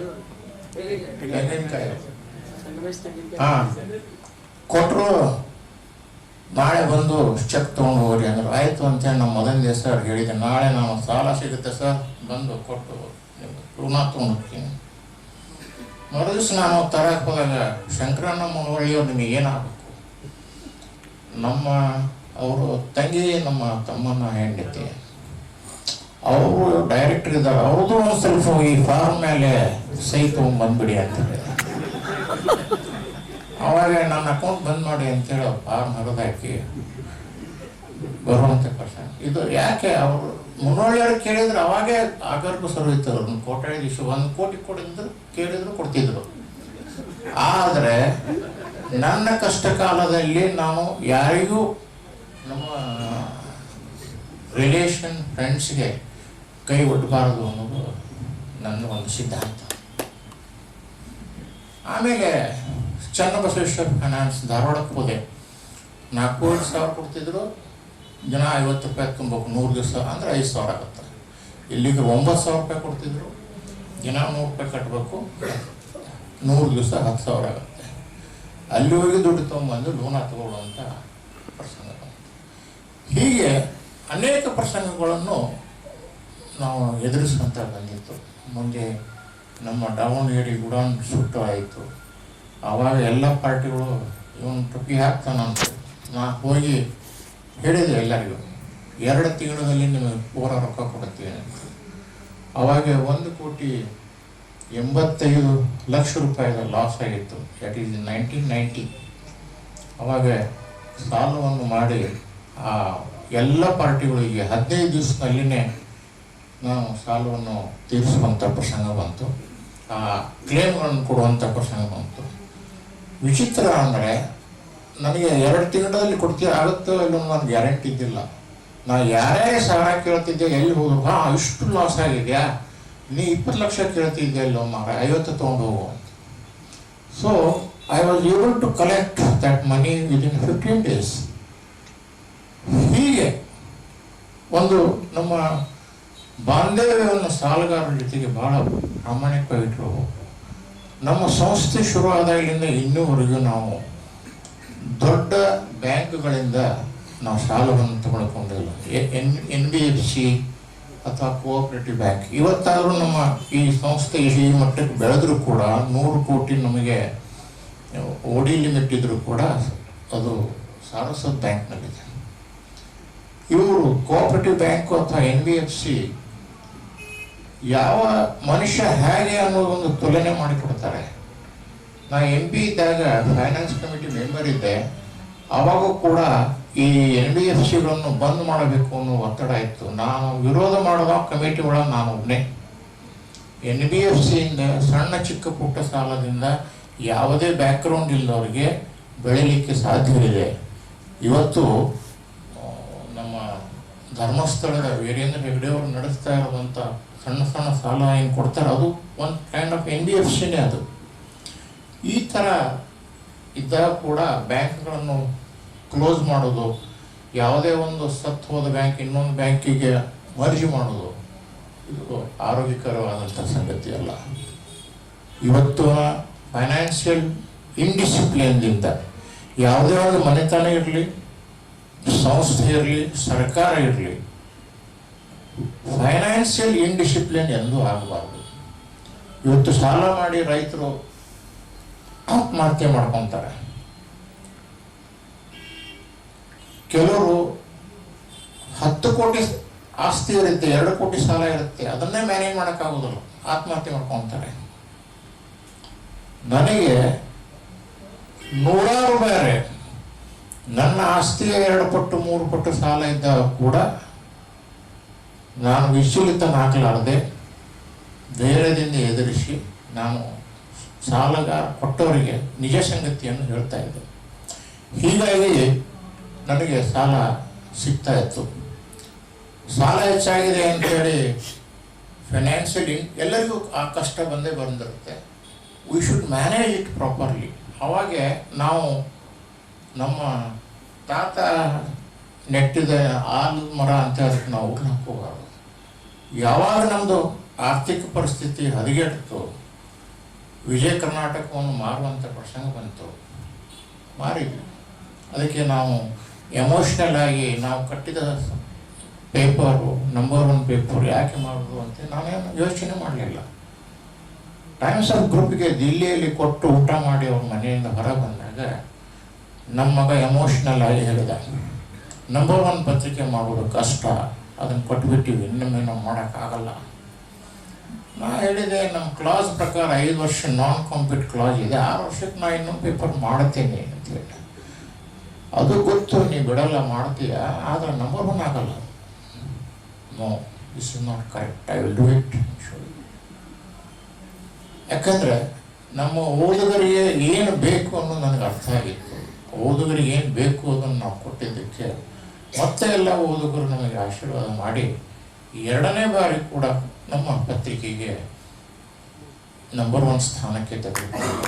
ಕೊಟ್ಟರು. ನಾಳೆ ಬಂದು ಚೆಕ್ ತೊಗೊಂಡು ಹೋಗ್ರಿ ಅಂದ್ರೆ ಆಯಿತು ಅಂತೇಳಿ ನಮ್ಮ ಮದನ್ ದೇಸಾರ್ ಹೇಳಿದೆ. ನಾಳೆ ನಾವು ಸಾಲ ಸಿಗುತ್ತೆ ಸರ್, ಬಂದು ಕೊಟ್ಟು ಋಣ ತೊಗೊಂಡಿರ್ತೀನಿ. ಮರುದಿವ್ಸ ನಾನು ತರಕ್ಕೆ ಹೋದಾಗ ಶಂಕರಣ್ಣ ಮುನವಳ್ಳಿಯವ್ರು ನಿಮಗೆ ಏನಾಗಬೇಕು, ನಮ್ಮ ಅವರು ತಂಗಿ ನಮ್ಮ ತಮ್ಮನ ಹೆಂಡತಿ, ಅವರು ಡೈರೆಕ್ಟರ್ ಇದ್ದಾರೆ, ಅವ್ರದ್ದು ಒಂದು ಸ್ವಲ್ಪ ಈ ಫಾರ್ಮ್ ಮೇಲೆ ಸಹಿ ತೊಗೊಂಡ್ಬಂದ್ಬಿಡಿ ಅಂತ ಹೇಳಿ. ಅವಾಗ ನನ್ನ ಅಕೌಂಟ್ ಬಂದ್ ಮಾಡಿ ಅಂತೇಳಿ ಫಾರ್ಮ್ ಹರಿದಾಕಿ ಬರುವಂಥ ಪರ್ಸನ್. ಇದು ಯಾಕೆ ಅವರು ಮುನ್ನೋಳಿಯವ್ರು ಕೇಳಿದ್ರು ಅವಾಗೇ ಆಗರ್ಭ ಸರೋಯ್ತರು. ಒಂದು ಕೋಟ್ಯಾಧೀಶ 1 ಕೋಟಿ ಕೊಡಿದ್ರು, ಕೇಳಿದ್ರು ಕೊಡ್ತಿದ್ರು. ಆದರೆ ನನ್ನ ಕಷ್ಟ ಕಾಲದಲ್ಲಿ ನಾವು ಯಾರಿಗೂ ನಮ್ಮ ರಿಲೇಷನ್ ಫ್ರೆಂಡ್ಸ್ಗೆ ಕೈ ಒಡ್ಡಬಾರದು ಅನ್ನೋದು ನನ್ನ ಒಂದು ಸಿದ್ಧಾಂತ. ಆಮೇಲೆ ಚನ್ನಬಸವೇಶ್ವರ ಫೈನಾನ್ಸ್ ಧಾರವಾಡಕ್ಕೆ ಹೋದೆ. 4,000 ಕೊಡ್ತಿದ್ರು, ಜನ 50 ರೂಪಾಯಿ ತುಂಬಬೇಕು, 100 ದಿವಸ ಅಂದರೆ 5,000 ಆಗುತ್ತೆ. ಇಲ್ಲಿಗೆ 9,000 ರೂಪಾಯಿ ಕೊಡ್ತಿದ್ರು, ಜನ 100 ರೂಪಾಯಿ ಕಟ್ಟಬೇಕು, 100 ದಿವಸ 10,000 ಆಗುತ್ತೆ. ಅಲ್ಲಿ ಹೋಗಿ ದುಡ್ಡು ತೊಗೊಂಬಂದು ಲೋನ ತಗೊಳ್ಳುವಂಥ ಪ್ರಸಂಗ ಬಂತು. ಹೀಗೆ ಅನೇಕ ಪ್ರಸಂಗಗಳನ್ನು ನಾವು ಎದುರಿಸುವಂಥ ಬಂದಿತ್ತು. ಮುಂದೆ ನಮ್ಮ ದಾವಣಗೆರೆ ಗುಡಾನ್ ಸುಟ್ಟು ಆಯಿತು. ಆವಾಗ ಎಲ್ಲ ಪಾರ್ಟಿಗಳು ಇವನು ಟೊಪ್ಪಿ ಹಾಕ್ತಾನಂತ. ನಾ ಹೋಗಿ ಹೇಳಿದೆ ಎಲ್ಲರಿಗೂ, 2 ತಿಂಗಳಲ್ಲಿ ನಿಮಗೆ ಪೂರ ರೊಕ್ಕ ಕೊಡುತ್ತೀನಿ ಅಂತ. ಆವಾಗ 1,85,00,000 ರೂಪಾಯಿದ ಲಾಸ್ ಆಗಿತ್ತು. That is 1990. ಆವಾಗ ಸಾಲವನ್ನು ಮಾಡಿ ಆ ಎಲ್ಲ ಪಾರ್ಟಿಗಳಿಗೆ 15 ದಿವಸದಲ್ಲಿನೇ ನಾವು ಸಾಲವನ್ನು ತೀರಿಸುವಂಥ ಪ್ರಸಂಗ ಬಂತು. ಆ ಕ್ಲೇಮ್ಗಳನ್ನು ಕೊಡುವಂಥ ಪ್ರಸಂಗ ಬಂತು. ವಿಚಿತ್ರ ಅಂದರೆ ನನಗೆ 2 ತಿಂಗಳಲ್ಲಿ ಆಗುತ್ತೋ ಇಲ್ಲೋ ನನಗೆ ಗ್ಯಾರಂಟಿ ಇದ್ದಿಲ್ಲ. ನಾನು ಯಾರ್ಯಾರೇ ಸಾಲ ಕೇಳ್ತಿದ್ದೆ, ಎಲ್ಲಿ ಹೋದ್ರು, ಇಷ್ಟು ಲಾಸ್ ಆಗಿದೆಯಾ, ನೀ 20 ಲಕ್ಷ ಕೇಳ್ತಿದ್ದೆ ಇಲ್ಲೋ ಮಾರ, 50 ತೊಗೊಂಡು ಹೋಗು. So I was able to collect that money within 15 days. ಹೀಗೆ ಒಂದು ನಮ್ಮ ಬಾಂಧವ್ಯವನ್ನು ಸಾಲಗಾರರ ಜೊತೆಗೆ ಬಹಳ ಪ್ರಾಮಾಣಿಕವಾಗಿಟ್ಟರು. ನಮ್ಮ ಸಂಸ್ಥೆ ಶುರು ಆದಾಗಲಿಂದ ಇನ್ನೂವರೆಗೂ ನಾವು ದೊಡ್ಡ ಬ್ಯಾಂಕ್ಗಳಿಂದ ನಾವು ಸಾಲವನ್ನು ತಗೊಳ್ಕೊಂಡಿಲ್ಲ. NBFC ಅಥವಾ ಕೋಆಪರೇಟಿವ್ ಬ್ಯಾಂಕ್. ಇವತ್ತಾದರೂ ನಮ್ಮ ಈ ಸಂಸ್ಥೆ ಈ ಮಟ್ಟಕ್ಕೆ ಬೆಳೆದರೂ ಕೂಡ 100 ಕೋಟಿ ನಮಗೆ OD ಲಿಮಿಟ್ ಇದ್ರೂ ಕೂಡ ಅದು ಸಾರಸ್ವತ್ ಬ್ಯಾಂಕ್ನಲ್ಲಿದೆ. ಇವರು ಕೋಆಪರೇಟಿವ್ ಬ್ಯಾಂಕು ಅಥವಾ NBFC ಯಾವ ಮನುಷ್ಯ ಹೇಗೆ ಅನ್ನೋದೊಂದು ತುಲನೆ ಮಾಡಿಕೊಡ್ತಾರೆ. ನಾ MP ಇದ್ದಾಗ ಫೈನಾನ್ಸ್ ಕಮಿಟಿ ಮೆಂಬರ್ ಇದ್ದೆ. ಆವಾಗೂ ಕೂಡ ಈ NBFCಗಳನ್ನು ಬಂದ್ ಮಾಡಬೇಕು ಅನ್ನೋ ಒತ್ತಡ ಇತ್ತು. ನಾನು ವಿರೋಧ ಮಾಡೋದ ಕಮಿಟಿ ಒಳಗೆ ನಾನು ಒಬ್ಬನೇ. NBFCಯಿಂದ ಸಣ್ಣ ಚಿಕ್ಕ ಪುಟ್ಟ ಸಾಲದಿಂದ ಯಾವುದೇ ಬ್ಯಾಕ್ಗ್ರೌಂಡ್ ಇಲ್ಲದವರಿಗೆ ಬೆಳೀಲಿಕ್ಕೆ ಸಾಧ್ಯವಿದೆ. ಇವತ್ತು ನಮ್ಮ ಧರ್ಮಸ್ಥಳದ ವೀರೇಂದ್ರ ಹೆಗ್ಡೆ ಅವರು ನಡೆಸ್ತಾ ಇರುವಂಥ ಸಣ್ಣ ಸಣ್ಣ ಸಾಲ ಏನು ಕೊಡ್ತಾರೆ, ಅದು ಒಂದು ಕೈಂಡ್ ಆಫ್ NBFCನೇ. ಅದು ಈ ಥರ ಇದ್ದಾಗ ಕೂಡ ಬ್ಯಾಂಕ್ಗಳನ್ನು ಕ್ಲೋಸ್ ಮಾಡೋದು, ಯಾವುದೇ ಒಂದು ಸತ್ತು ಹೋದ ಬ್ಯಾಂಕ್ ಇನ್ನೊಂದು ಬ್ಯಾಂಕಿಗೆ ಮರ್ಜಿ ಮಾಡೋದು, ಇದು ಆರೋಗ್ಯಕರವಾದಂಥ ಸಂಗತಿ ಅಲ್ಲ. ಇವತ್ತು ಫೈನಾನ್ಷಿಯಲ್ ಇಂಡಿಸಿಪ್ಲಿನ್ದಿಂದ ಯಾವುದೇ ಒಂದು ಮನೆತನ ಇರಲಿ, ಸಂಸ್ಥೆ ಇರಲಿ, ಸರ್ಕಾರ ಇರಲಿ, ಫೈನಾನ್ಷಿಯಲ್ ಇಂಡಿಸಿಪ್ಲಿನ್ ಎಂದೂ ಆಗಬಾರ್ದು. ಇವತ್ತು ಸಾಲ ಮಾಡಿ ರೈತರು ಆತ್ಮಹತ್ಯೆ ಮಾಡ್ಕೊತಾರೆ. ಕೆಲವರು 10 10 ಕೋಟಿ ಆಸ್ತಿ ಇರುತ್ತೆ, 2 ಕೋಟಿ ಸಾಲ ಇರುತ್ತೆ, ಅದನ್ನೇ ಮ್ಯಾನೇಜ್ ಮಾಡೋಕ್ಕಾಗೋದಿಲ್ಲ, ಆತ್ಮಹತ್ಯೆ ಮಾಡ್ಕೊತಾರೆ. ನನಗೆ ನೂರಾರು ಬೇರೆ ನನ್ನ ಆಸ್ತಿಯ 2 ಪಟ್ಟು 3 ಪಟ್ಟು ಸಾಲ ಇದ್ದಾಗ ಕೂಡ ನಾನು ವಿಚಲಿತನಾಗಲಾರದೆ ಧೈರ್ಯದಿಂದ ಎದುರಿಸಿ ನಾನು ಸಾಲಗಾರ ಕೊಟ್ಟವರಿಗೆ ನಿಜ ಸಂಗತಿಯನ್ನು ಹೇಳ್ತಾ ಇದ್ದೆ. ಹೀಗಾಗಿ ನನಗೆ ಸಾಲ ಸಿಗ್ತಾ ಇತ್ತು. ಸಾಲ ಹೆಚ್ಚಾಗಿದೆ ಅಂತೇಳಿ ಫೈನಾನ್ಷಿಯಲಿ ಎಲ್ಲರಿಗೂ ಆ ಕಷ್ಟ ಬಂದಿರುತ್ತೆ. We should manage it properly. ಅವಾಗೆ ನಾವು ನಮ್ಮ ತಾತ ನೆಟ್ಟಿದ ಆಲದ ಮರ ಅಂತ ಅದಕ್ಕೆ ನಾವು ಊಟ ಹಾಕೋಬಾರ್ದು. ಯಾವಾಗ ನಮ್ಮದು ಆರ್ಥಿಕ ಪರಿಸ್ಥಿತಿ ಹದಗೆಡ್ತು, ವಿಜಯ ಕರ್ನಾಟಕವನ್ನು ಮಾರುವಂಥ ಪ್ರಸಂಗ ಬಂತು, ಮಾರಿದ್ವಿ. ಅದಕ್ಕೆ ನಾವು ಎಮೋಷ್ನಲ್ ಆಗಿ ನಾವು ಕಟ್ಟಿದ ಪೇಪರು ನಂಬರ್ 1 ಪೇಪರ್ ಯಾಕೆ ಮಾಡೋದು ಅಂತ ನಾನೇನು ಯೋಚನೆ ಮಾಡಲಿಲ್ಲ. ಟೈಮ್ಸ್ ಆಫ್ ಗ್ರೂಪ್ಗೆ ದಿಲ್ಲಿಯಲ್ಲಿ ಕೊಟ್ಟು ಊಟ ಮಾಡಿ ಅವ್ರ ಮನೆಯಿಂದ ಹೊರ ಬಂದಾಗ ನಮ್ಮ ಮಗ ಎಮೋಷ್ನಲ್ ಆಗಿ ಹೇಳಿದ, ನಂಬರ್ 1 ಪತ್ರಿಕೆ ಮಾಡೋದು ಕಷ್ಟ, ಅದನ್ನು ಕೊಟ್ಬಿಟ್ಟಿವಿ, ಇನ್ನೊಮ್ಮೆ ನಾವು ಮಾಡೋಕ್ಕಾಗಲ್ಲ. ನಾ ಹೇಳಿದೆ, ನಮ್ಮ ಕ್ಲಾಸ್ ಪ್ರಕಾರ 5 ವರ್ಷ ನಾನ್ ಕಾಂಪೀಟ್ ಕ್ಲಾಸ್ ಇದೆ, 6 ವರ್ಷಕ್ಕೆ ನಾ ಇನ್ನೊಂದು ಪೇಪರ್ ಮಾಡ್ತೀನಿ ಅಂತ ಹೇಳಿ. ಅದು ಗೊತ್ತು, ನೀ ಬಿಡಲ್ಲ ಮಾಡ್ತೀಯ, ಆದರೆ ನಂಬರ್ 1 ಆಗಲ್ಲ. No, this is not correct, I will do it. ಯಾಕಂದರೆ ನಮ್ಮ ಓದುಗರಿಗೆ ಏನು ಬೇಕು ಅನ್ನೋದು ನನಗೆ ಅರ್ಥ ಆಗಿತ್ತು. ಓದುಗರಿಗೆ ಏನು ಬೇಕು ಅದನ್ನು ನಾವು ಕೊಟ್ಟಿದ್ದಕ್ಕೆ ಮತ್ತೆ ಎಲ್ಲ ಓದುಗರು ನಮಗೆ ಆಶೀರ್ವಾದ ಮಾಡಿ 2ನೇ ಬಾರಿ ಕೂಡ ನಮ್ಮ ಪತ್ರಿಕೆಗೆ ನಂಬರ್ 1 ಸ್ಥಾನಕ್ಕೆ ತೆಗೆದುಕೊಂಡು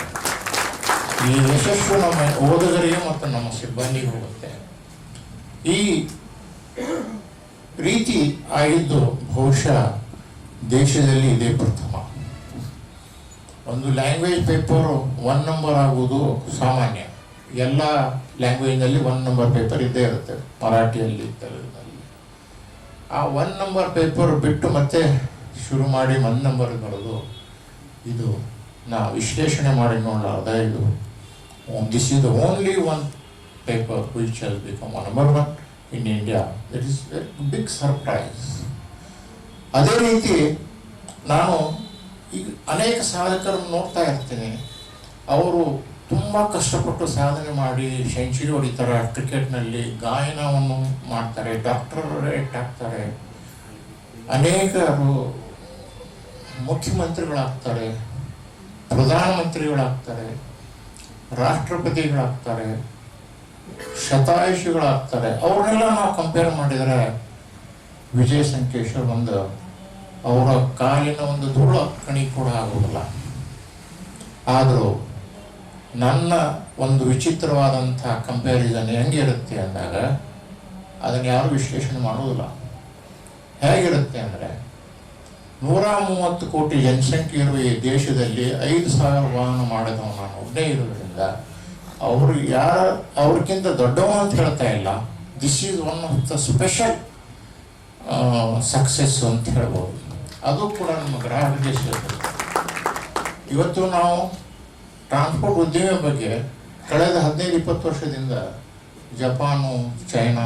ಈ ಯಶಸ್ಸು ನಮ್ಮ ಓದುಗರಿಗೆ ಮತ್ತು ನಮ್ಮ ಸಿಬ್ಬಂದಿಗೆ ಹೋಗುತ್ತೆ. ಈ ರೀತಿ ಆಗಿದ್ದು ಬಹುಶಃ ದೇಶದಲ್ಲಿ ಇದೇ ಪ್ರಥಮ. ಒಂದು ಲ್ಯಾಂಗ್ವೇಜ್ ಪೇಪರು 1 ನಂಬರ್ ಆಗುವುದು ಸಾಮಾನ್ಯ. ಎಲ್ಲ ಲ್ಯಾಂಗ್ವೇಜ್ನಲ್ಲಿ 1 ನಂಬರ್ ಪೇಪರ್ ಇದ್ದೇ ಇರುತ್ತೆ, ಮರಾಠಿಯಲ್ಲಿ, ತೆಲುಗಿನಲ್ಲಿ. ಆ 1 ನಂಬರ್ ಪೇಪರ್ ಬಿಟ್ಟು ಮತ್ತೆ ಶುರು ಮಾಡಿ 1 ನಂಬರ್ ಬರೋದು, ಇದು ನಾ ವಿಶ್ಲೇಷಣೆ ಮಾಡಿ ನೋಡಲಾರ್ದ. ಇದು this is the only 1 paper which has become number 1 in India. That is very big surprise. ಅದೇ ರೀತಿ ನಾನು ಈಗ ಅನೇಕ ಸಾಧಕರನ್ನು ನೋಡ್ತಾ ಇರ್ತೀನಿ. ಅವರು ತುಂಬ ಕಷ್ಟಪಟ್ಟು ಸಾಧನೆ ಮಾಡಿ ಸೆಂಚುರಿ ಹೊಡಿತಾರೆ, ಕ್ರಿಕೆಟ್ನಲ್ಲಿ ಗಾಯನವನ್ನು ಮಾಡ್ತಾರೆ, ಡಾಕ್ಟರೇಟ್ ಆಗ್ತಾರೆ, ಅನೇಕರು ಮುಖ್ಯಮಂತ್ರಿಗಳಾಗ್ತಾರೆ, ಪ್ರಧಾನಮಂತ್ರಿಗಳಾಗ್ತಾರೆ, ರಾಷ್ಟ್ರಪತಿಗಳಾಗ್ತಾರೆ, ಶತಾಯುಷಿಗಳಾಗ್ತಾರೆ. ಅವ್ರನ್ನೆಲ್ಲ ನಾವು ಕಂಪೇರ್ ಮಾಡಿದರೆ ವಿಜಯ ಸಂಕೇಶ್ವರ್ ಒಂದು ಅವರ ಕಾಲಿನ ಒಂದು ಧೂಳು ಕಣಿ ಕೂಡ ಆಗೋದಿಲ್ಲ. ಆದರೂ ನನ್ನ ಒಂದು ವಿಚಿತ್ರವಾದಂಥ ಕಂಪ್ಯಾರಿಸನ್ ಹೆಂಗಿರುತ್ತೆ ಅಂದಾಗ ಅದನ್ನು ಯಾರೂ ವಿಶ್ಲೇಷಣೆ ಮಾಡೋದಿಲ್ಲ. ಹೇಗಿರುತ್ತೆ ಅಂದರೆ 130 ಕೋಟಿ ಜನಸಂಖ್ಯೆ ಇರುವ ಈ ದೇಶದಲ್ಲಿ 5,000 ವಾಹನ ಮಾಡಿದವ ನಾನು ಒಬ್ಬನೇ ಇರೋದ್ರಿಂದ ಅವರು ಅವ್ರಿಗಿಂತ ದೊಡ್ಡವ ಅಂತ ಹೇಳ್ತಾ ಇಲ್ಲ. This is one of the special success ಅಂತ ಹೇಳ್ಬೋದು. ಅದು ಕೂಡ ನಮ್ಮ ಗ್ರಾಹಕರಿಗೆ ಸೇರ್ತದೆ. ಇವತ್ತು ನಾವು ಟ್ರಾನ್ಸ್ಪೋರ್ಟ್ ಉದ್ಯಮ ಬಗ್ಗೆ ಕಳೆದ 15-20 ವರ್ಷದಿಂದ ಜಪಾನು, ಚೈನಾ,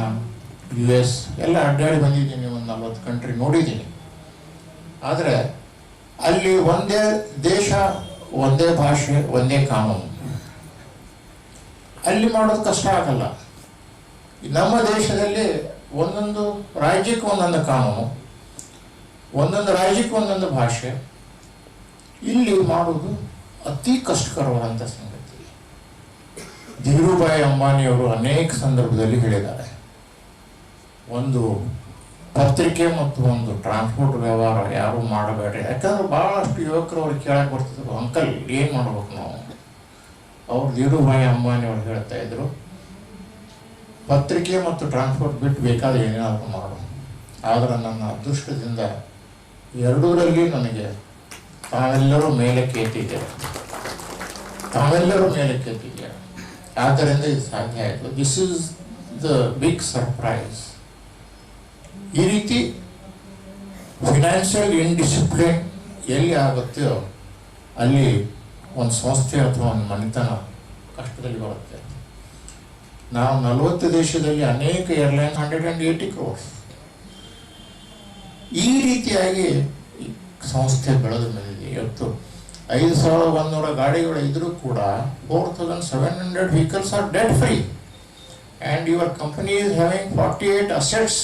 US ಎಲ್ಲ ಅಡ್ಡಾಡಿ ಬಂದಿದ್ದೀನಿ. ಒಂದು 40 ಕಂಟ್ರಿ ನೋಡಿದ್ದೀನಿ. ಆದರೆ ಅಲ್ಲಿ ಒಂದೇ ದೇಶ, ಒಂದೇ ಭಾಷೆ, ಒಂದೇ ಕಾನೂನು. ಅಲ್ಲಿ ಮಾಡೋದು ಕಷ್ಟ ಆಗಲ್ಲ. ನಮ್ಮ ದೇಶದಲ್ಲಿ ಒಂದೊಂದು ರಾಜ್ಯಕ್ಕೆ ಒಂದೊಂದು ಕಾನೂನು, ಒಂದೊಂದು ರಾಜ್ಯಕ್ಕೆ ಒಂದೊಂದು ಭಾಷೆ. ಇಲ್ಲಿ ಮಾಡೋದು ಅತಿ ಕಷ್ಟಕರವಾದಂಥ ಸಂಗತಿ. ಧೀರುಭಾಯಿ ಅಂಬಾನಿಯವರು ಅನೇಕ ಸಂದರ್ಭದಲ್ಲಿ ಹೇಳಿದ್ದಾರೆ, ಒಂದು ಪತ್ರಿಕೆ ಮತ್ತು ಒಂದು ಟ್ರಾನ್ಸ್ಪೋರ್ಟ್ ವ್ಯವಹಾರ ಯಾರು ಮಾಡಬೇಡ್ರಿ. ಯಾಕಂದ್ರೆ ಭಾಳಷ್ಟು ಯುವಕರು ಅವ್ರಿಗೆ ಕೇಳಕ್ಕೆ ಬರ್ತಿದ್ರು, ಅಂಕಲ್ ಏನು ಮಾಡ್ಬೇಕು ನಾವು. ಅವ್ರು ಧೀರುಭಾಯಿ ಅಂಬಾನಿಯವರು ಹೇಳ್ತಾ ಇದ್ರು, ಪತ್ರಿಕೆ ಮತ್ತು ಟ್ರಾನ್ಸ್ಪೋರ್ಟ್ ಬಿಟ್ಟು ಬೇಕಾದ್ರೆ ಏನಾದರೂ ಮಾಡು. ಆದರೆ ನನ್ನ ಅದೃಷ್ಟದಿಂದ ಎರಡೂರಲ್ಲಿ ನನಗೆ ತಾವೆಲ್ಲರೂ ಮೇಲಕ್ಕೆ ಎತ್ತಿದ್ದಾರೆ. ಆದ್ದರಿಂದ ಇದು ಸಾಧ್ಯ ಆಯಿತು. This is the big surprise. ಈ ರೀತಿ ಫಿನಾನ್ಷಿಯಲ್ ಇನ್ಡಿಸಿಪ್ಲಿನ್ ಎಲ್ಲಿ ಆಗುತ್ತೋ ಅಲ್ಲಿ ಒಂದು ಸಂಸ್ಥೆ ಅಥವಾ ಒಂದು ಮನೆತನ ಕಷ್ಟದಲ್ಲಿ ಬರುತ್ತೆ. ನಾವು 40 ದೇಶದಲ್ಲಿ ಅನೇಕ ಏರ್ಲೈನ್ 180 crores ಈ ರೀತಿಯಾಗಿ ಸಂಸ್ಥೆ ಬೆಳೆದು ಬಂದಿದೆ. ಇವತ್ತು 5,100 ಗಾಡಿಗಳು ಇದ್ರೂ ಕೂಡ 4,700 vehicles are debt free, and your company is having 48 assets,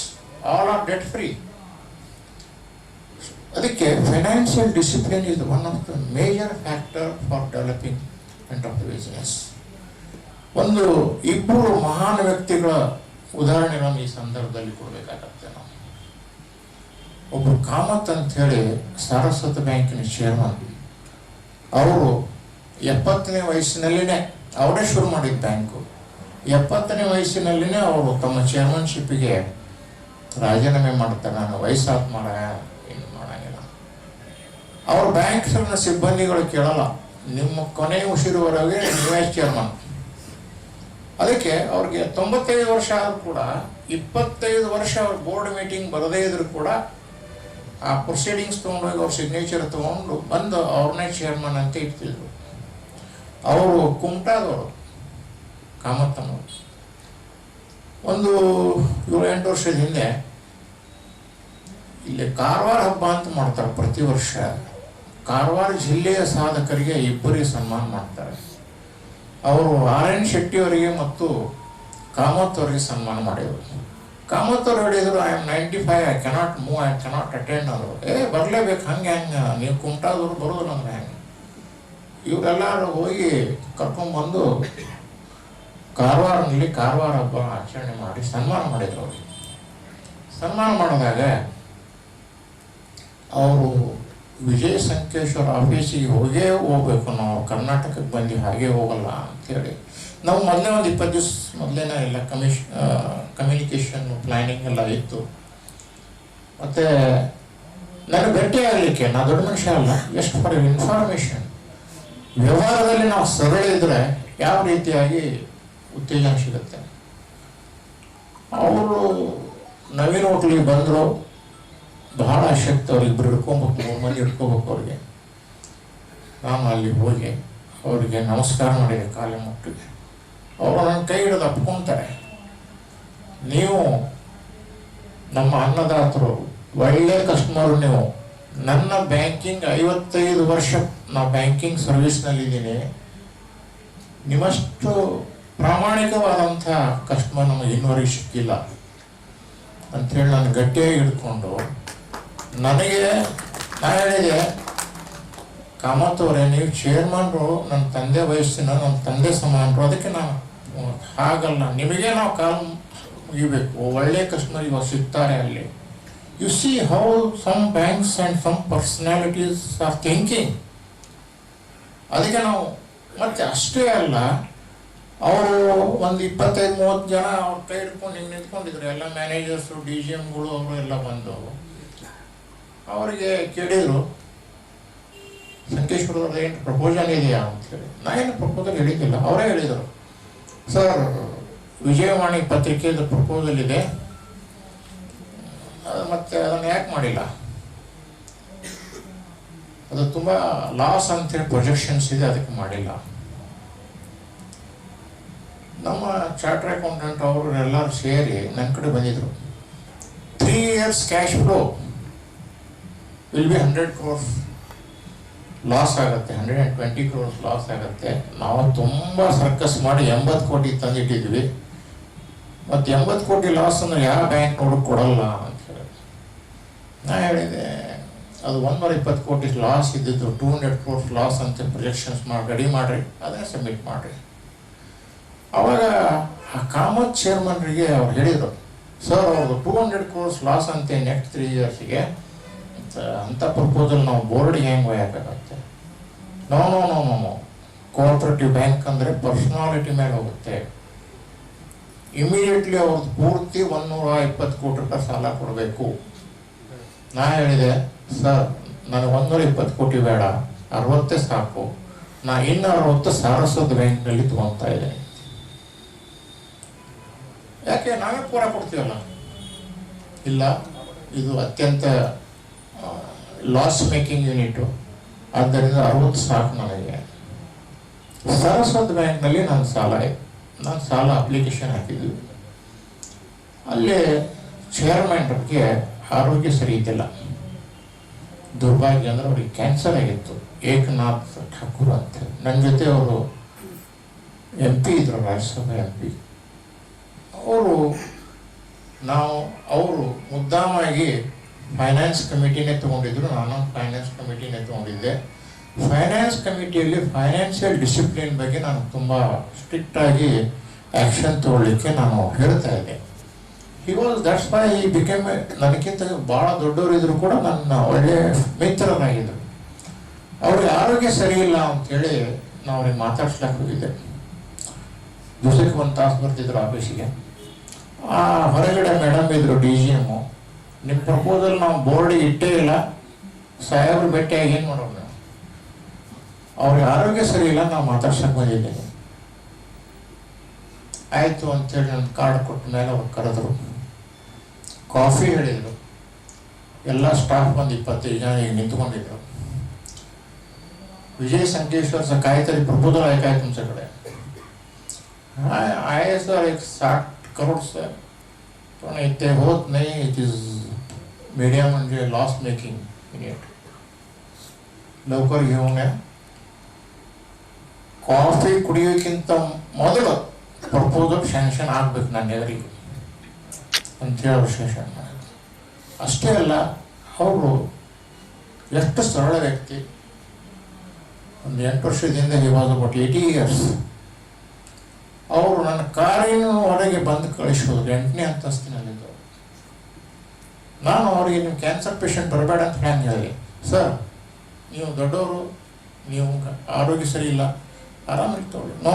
all are debt free. ಅದಕ್ಕೆ financial discipline is one of the major factor for developing of the business. ಒಂದು ಇಬ್ಬರು ಮಹಾನ್ ವ್ಯಕ್ತಿಗಳ ಉದಾಹರಣೆಗಳನ್ನು ಈ ಸಂದರ್ಭದಲ್ಲಿ ಕೊಡಬೇಕಾಗತ್ತೆ ನಾವು. ಒಬ್ಬರು ಕಾಮತ್ ಅಂತ ಹೇಳಿ ಸಾರಸ್ವತ ಬ್ಯಾಂಕಿನ ಚೇರ್ಮನ್. ಅವರು 70ನೇ ವಯಸ್ಸಿನಲ್ಲಿನೇ ಅವರೇ ಶುರು ಮಾಡಿದ ಬ್ಯಾಂಕು. 70ನೇ ವಯಸ್ಸಿನಲ್ಲಿನೇ ಅವರು ತಮ್ಮ ಚೇರ್ಮನ್ಶಿಪ್ಪಿಗೆ ರಾಜೀನಾಮೆ ಮಾಡ್ತಾರೆ. ನಾನು ವಯಸ್ಸಾತ್ ಏನು ಮಾಡಂಗಿಲ್ಲ. ಅವ್ರ ಬ್ಯಾಂಕ್ನ ಸಿಬ್ಬಂದಿಗಳು ಕೇಳಲ್ಲ, ನಿಮ್ಮ ಕೊನೆ ಉಸಿರುವರೆಗೆ ನೀವೇ ಚೇರ್ಮನ್. ಅದಕ್ಕೆ ಅವ್ರಿಗೆ 95 ವರ್ಷ ಆದರೂ ಕೂಡ 25 ವರ್ಷ ಅವ್ರ ಬೋರ್ಡ್ ಮೀಟಿಂಗ್ ಬರದೇ ಇದ್ರು ಕೂಡ ಆ ಪ್ರೊಸೀಡಿಂಗ್ಸ್ ತೊಗೊಂಡೋಗಿ ಅವ್ರ ಸಿಗ್ನೇಚರ್ ತೊಗೊಂಡು ಬಂದು ಅವ್ರನ್ನೇ ಚೇರ್ಮನ್ ಅಂತ ಇರ್ತಿದ್ರು. ಅವರು ಕುಮಟಾದವರು, ಕಾಮತ್ತನವರು. ಒಂದು 7-8 ವರ್ಷದ ಹಿಂದೆ ಇಲ್ಲಿ ಕಾರವಾರ ಹಬ್ಬ ಅಂತ ಮಾಡ್ತಾರೆ ಪ್ರತಿ ವರ್ಷ. ಕಾರವಾರ ಜಿಲ್ಲೆಯ ಸಾಧಕರಿಗೆ 2 ಸನ್ಮಾನ ಮಾಡ್ತಾರೆ. ಅವರು RN ಶೆಟ್ಟಿ ಅವರಿಗೆ ಮತ್ತು ಕಾಮತ್ ಅವರಿಗೆ ಸನ್ಮಾನ ಮಾಡಿದರು. ಕಾಮತ್ ಅವರು ಹೇಳಿದರು, I am 95, I cannot move, I cannot attend ಅಂದರು. ಬರಲೇಬೇಕು, ಹಂಗೆ ನೀವು ಕುಮಟಾದವರು ಬರೋದು ನಮ್ಗೆ ಹೆಂಗೆ. ಇವರೆಲ್ಲರೂ ಹೋಗಿ ಕರ್ಕೊಂಡ್ಬಂದು ಕಾರವಾರನಲ್ಲಿ ಕಾರವಾರ ಹಬ್ಬ ಆಚರಣೆ ಮಾಡಿ ಸನ್ಮಾನ ಮಾಡಿದ್ರು. ಅವ್ರಿಗೆ ಸನ್ಮಾನ ಮಾಡಿದಾಗ ಅವರು ವಿಜಯ ಸಂಕೇಶ್ವರ ಆಫೀಸಿಗೆ ಹೋಗಬೇಕು, ನಾವು ಕರ್ನಾಟಕಕ್ಕೆ ಬಂದು ಹಾಗೆ ಹೋಗಲ್ಲ ಅಂಥೇಳಿ. ನಾವು ಮೊದಲೇ ಒಂದು 20 ದಿವಸ ಮೊದಲೇನೇ ಎಲ್ಲ ಕಮ್ಯುನಿಕೇಷನ್ ಪ್ಲ್ಯಾನಿಂಗ್ ಎಲ್ಲ ಇತ್ತು. ಮತ್ತು ನನಗೆ ಭೇಟಿ ಆಗಲಿಕ್ಕೆ, ನಾ ದೊಡ್ಡ ಮನುಷ್ಯ ಅಲ್ಲ, ಎಷ್ಟು ಫಾರ್ ಇನ್ಫಾರ್ಮೇಷನ್, ವ್ಯವಹಾರದಲ್ಲಿ ನಾವು ಸರಳ ಇದ್ದರೆ ಯಾವ ರೀತಿಯಾಗಿ ಉತ್ತೇಜನ ಸಿಗುತ್ತೆ. ಅವರು ನವೀನ್ ಹೋಟ್ಲಿಗೆ ಬಂದರು. ಬಹಳ ಶಕ್ತಿ ಅವ್ರಿಗೆ 2 ಹಿಡ್ಕೊಬೇಕು, 3 ಮಂದಿ ಹಿಡ್ಕೋಬೇಕು ಅವ್ರಿಗೆ. ನಾನು ಅಲ್ಲಿ ಹೋಗಿ ಅವರಿಗೆ ನಮಸ್ಕಾರ ಮಾಡಿದೆ, ಕಾಲಿ ಮುಟ್ಟಿಗೆ. ಅವರು ನನ್ನ ಕೈ ಹಿಡಿದು ಅಪ್ಕೊಂತಾರೆ. ನೀವು ನಮ್ಮ ಅನ್ನದಾತರು, ಒಳ್ಳೆ ಕಸ್ಟಮರು ನೀವು. ನನ್ನ ಬ್ಯಾಂಕಿಂಗ್ 55 ವರ್ಷ ನಾ ಬ್ಯಾಂಕಿಂಗ್ ಸರ್ವಿಸ್ನಲ್ಲಿದ್ದೀನಿ. ನಿಮ್ಮಷ್ಟು ಪ್ರಾಮಾಣಿಕವಾದಂಥ ಕಸ್ಟಮರ್ ನಮಗೆ ಇನ್ನೂವರೆಗೆ ಸಿಕ್ಕಿಲ್ಲ ಅಂಥೇಳಿ ನಾನು ಗಟ್ಟಿಯಾಗಿ ಹಿಡ್ಕೊಂಡು ನನಗೆ ನಾ ಹೇಳಿದೆ, ಕಾಮತ್ ಅವರೇ, ನೀವು ಚೇರ್ಮನ್ರು, ನನ್ನ ತಂದೆ ವಯಸ್ಸಿನ, ನನ್ನ ತಂದೆ ಸಮಾನರು, ಅದಕ್ಕೆ ನಾನು ಹಾಗಲ್ಲ, ನಿಮಗೆ ನಾವು ಕಾಲು ಮುಗಿಬೇಕು. ಒಳ್ಳೆ ಕಸ್ಟಮರ್ ಇವಾಗ ಸಿಗ್ತಾರೆ ಅಲ್ಲಿ. You see how some banks and some personalities are thinking. ಅದಕ್ಕೆ ನಾವು ಮತ್ತೆ ಅಷ್ಟೇ ಅಲ್ಲ, ಅವರು ಒಂದು 25-30 ಜನ ಅವ್ರ ಕೈ ಹಿಡ್ಕೊಂಡು ಹಿಂಗೆ ನಿಂತ್ಕೊಂಡಿದ್ರು. ಎಲ್ಲ ಮ್ಯಾನೇಜರ್ಸು, DGMಗಳು ಅವರು ಎಲ್ಲ ಬಂದು ಅವರಿಗೆ ಕೇಳಿದರು, ಸಂಕೇಶ್ವರವ್ರದ್ದು ಏನು ಪ್ರಪೋಸಲ್ ಇದೆಯಾ ಅಂಥೇಳಿ. ನಾ ಏನು ಪ್ರಪೋಸಲ್ ಹೇಳಿದ್ದಿಲ್ಲ, ಅವರೇ ಹೇಳಿದರು, ಸರ್ ವಿಜಯವಾಣಿ ಪತ್ರಿಕೆದು ಪ್ರಪೋಸಲ್ ಇದೆ, ಮತ್ತು ಅದನ್ನು ಯಾಕೆ ಮಾಡಿಲ್ಲ, ಅದು ತುಂಬ ಲಾಸ್ ಅಂತೇಳಿ ಪ್ರೊಜೆಕ್ಷನ್ಸ್ ಇದೆ, ಅದಕ್ಕೆ ಮಾಡಿಲ್ಲ. ನಮ್ಮ ಚಾರ್ಟರ್ ಅಕೌಂಟೆಂಟ್ ಅವರು ಎಲ್ಲರೂ ಸೇರಿ ನನ್ನ ಕಡೆ ಬಂದಿದ್ರು. 3 years cash flow will be 100 crores loss ಆಗುತ್ತೆ, 120 crores ಲಾಸ್ ಆಗುತ್ತೆ. ನಾವು ತುಂಬ ಸರ್ಕಸ್ ಮಾಡಿ 80 ಕೋಟಿ ತಂದಿಟ್ಟಿದ್ವಿ. ಮತ್ತು 80 ಕೋಟಿ ಲಾಸ್ ಅಂದರೆ ಯಾವ ಬ್ಯಾಂಕ್ ನೋಡೋಕೆ ಕೊಡಲ್ಲ ಅಂತ ಹೇಳಿ ನಾ ಹೇಳಿದೆ. ಅದು 120 ಕೋಟಿ ಲಾಸ್ ಇದ್ದಿದ್ದು 200 crores ಲಾಸ್ ಅಂತ ಪ್ರೊಜೆಕ್ಷನ್ಸ್ ಮಾಡಿ ರೆಡಿ ಮಾಡಿರಿ, ಅದನ್ನೇ ಸಬ್ಮಿಟ್ ಮಾಡಿರಿ. ಆವಾಗ ಆ ಕಾಮತ್ ಚೇರ್ಮನ್ರಿಗೆ ಅವ್ರು ಹೇಳಿದರು, ಸರ್ ಅವ್ರದ್ದು 200 crores ಲಾಸ್ ಅಂತೆ ನೆಕ್ಸ್ಟ್ 3 yearsಗೆ, ಅಂಥ ಪ್ರಪೋಸಲ್ ನಾವು ಬೋರ್ಡ್ಗೆ ಹೆಂಗೆ ಒಯ್ಯಬೇಕಾಗತ್ತೆ. No no no no no cooperative bank ಅಂದರೆ ಪರ್ಸನಾಲಿಟಿ ಮೇಲೆ ಹೋಗುತ್ತೆ. ಇಮಿಡಿಯೇಟ್ಲಿ ಅವ್ರದ್ದು ಪೂರ್ತಿ 120 ಕೋಟಿ ರೂಪಾಯಿ ಸಾಲ ಕೊಡಬೇಕು. ನಾ ಹೇಳಿದೆ, ಸರ್ ನನಗೆ 120 ಕೋಟಿ ಬೇಡ, 60 ಸಾಕು, ನಾ ಇನ್ನು 60 ಸಾರಸ್ವತ ಬ್ಯಾಂಕ್ನಲ್ಲಿ ತೊಗೊತಾ ಇದ್ದೇನೆ. ಯಾಕೆ ನಾವೇ ಪೂರ ಕೊಡ್ತೀವಲ್ಲ. ಇಲ್ಲ, ಇದು ಅತ್ಯಂತ ಲಾಸ್ ಮೇಕಿಂಗ್ ಯೂನಿಟು, ಆದ್ದರಿಂದ 60 ಸಾಕು ನನಗೆ. ಸಾರಸ್ವತ ಬ್ಯಾಂಕ್ನಲ್ಲಿ ನಾನು ಸಾಲ ಅಪ್ಲಿಕೇಶನ್ ಹಾಕಿದ್ವಿ. ಅಲ್ಲಿ ಚೇರ್ಮನ್ಗೆ ಆರೋಗ್ಯ ಸರಿ ಇದ್ದಿಲ್ಲ. ದುರ್ಭಾಗ್ಯ ಅಂದರೆ ಅವ್ರಿಗೆ ಕ್ಯಾನ್ಸರ್ ಆಗಿತ್ತು. ಏಕನಾಥ್ ಠಾಕೂರ್ ಅಂತ ನನ್ನ ಜೊತೆ ಅವರು MP ಇದ್ರು, ರಾಜ್ಯಸಭಾ MP. ಅವರು ಮುದ್ದಾಮಾಗಿ ಫೈನಾನ್ಸ್ ಕಮಿಟಿನೇ ತೊಗೊಂಡಿದ್ರು, ನಾನು ಫೈನಾನ್ಸ್ ಕಮಿಟಿನೇ ತೊಗೊಂಡಿದ್ದೆ. ಫೈನಾನ್ಸ್ ಕಮಿಟಿಯಲ್ಲಿ ಫೈನಾನ್ಷಿಯಲ್ ಡಿಸಿಪ್ಲಿನ್ ಬಗ್ಗೆ ನಾನು ತುಂಬ ಸ್ಟ್ರಿಕ್ಟಾಗಿ ಆ್ಯಕ್ಷನ್ ತಗೊಳ್ಳಿಕ್ಕೆ ನಾನು ಹೇಳ್ತಾ ಇದ್ದೆ. ದಟ್ಸ್ ವೈ ಈ ಬಿಕಮ್, ನನಗಿಂತ ಭಾಳ ದೊಡ್ಡವರಿದ್ರು ಕೂಡ ನನ್ನ ಒಳ್ಳೆಯ ಮಿತ್ರರಾಗಿದ್ದರು. ಅವ್ರಿಗೆ ಆರೋಗ್ಯ ಸರಿ ಇಲ್ಲ ಅಂಥೇಳಿ ನಾವು ಅವ್ರಿಗೆ ಮಾತಾಡ್ಸ್ಲಿಕ್ಕೆ ಹೋಗಿದ್ದೆ. ದಿವಸಕ್ಕೆ 1 ತಾಸು ಬರ್ತಿದ್ರು ಆಫೀಸಿಗೆ. ಹೊರಗಡೆ ಮೇಡಮ್ ಇದ್ರು DGM, ನಿಮ್ಮ ಪ್ರಪೋಸಲ್ ನಾವು ಬೋರ್ಡಿಗೆ ಇಟ್ಟೇ ಇಲ್ಲ, ಸಾಹೇಬ್ರು ಭೇಟಿಯಾಗಿ ಏನು ಮಾಡೋದು ನಾವು, ಅವ್ರಿಗೆ ಆರೋಗ್ಯ ಸರಿ ಇಲ್ಲ, ನಾವು ಮಾತಾಡ್ಸಕ್ಕೆ ಬಂದಿದ್ದೇನೆ. ಆಯಿತು ಅಂತೇಳಿ ನನ್ನ ಕಾರ್ಡ್ ಕೊಟ್ಟ ಮೇಲೆ ಅವ್ರು ಕರೆದ್ರು, ಕಾಫಿ ಹೇಳಿದರು. ಎಲ್ಲ ಸ್ಟಾಫ್ ಬಂದು 25 ಜನ ಈಗ ನಿಂತ್ಕೊಂಡಿದ್ರು. विजय संकेश्वर से काहीतरी प्रपोजल आहे काय तुमच्याकडे? आहे सर, एक 60 करोड सर, पण ते होत नाही. इट इज मीडिया म्हणजे लॉस मेकिंग इन इट. लवकर घेऊन या. ಕಾಫಿ ಕುಡಿಯೋಕ್ಕಿಂತ ಮೊದಲು ಪ್ರಪೋಸಲ್ ಸ್ಯಾಂಕ್ಷನ್ ಆಗ್ಬೇಕು ನನ್ನ ಎದುರಿಗೆ ಅಂತೇಳಿ ವಿಶೇಷ. ಅಷ್ಟೇ ಅಲ್ಲ, ಅವರು ಎಷ್ಟು ಸರಳ ವ್ಯಕ್ತಿ. ಒಂದು 8 ವರ್ಷದಿಂದ ಹಿ ವಾಸ್ ಅಬೌಟ್ 80 years. ಅವರು ನನ್ನ ಕಾರಿನ ಹೊರಗೆ ಬಂದು ಕಳಿಸೋದು 8ನೇ ಅಂತಸ್ತಿನಲ್ಲಿದ್ದು. ನಾನು ಅವರಿಗೆ ನೀವು ಕ್ಯಾನ್ಸರ್ ಪೇಷಂಟ್ ಬರಬೇಡ ಅಂತ ಹ್ಯಾಂಗೆ ಹೇಳಿ, ಸರ್ ನೀವು ದೊಡ್ಡವರು, ನೀವು ಆರೋಗ್ಯ ಸರಿ ಇಲ್ಲ, ಆರಾಮಿರ್ತವ್ರಿ. ನೋ,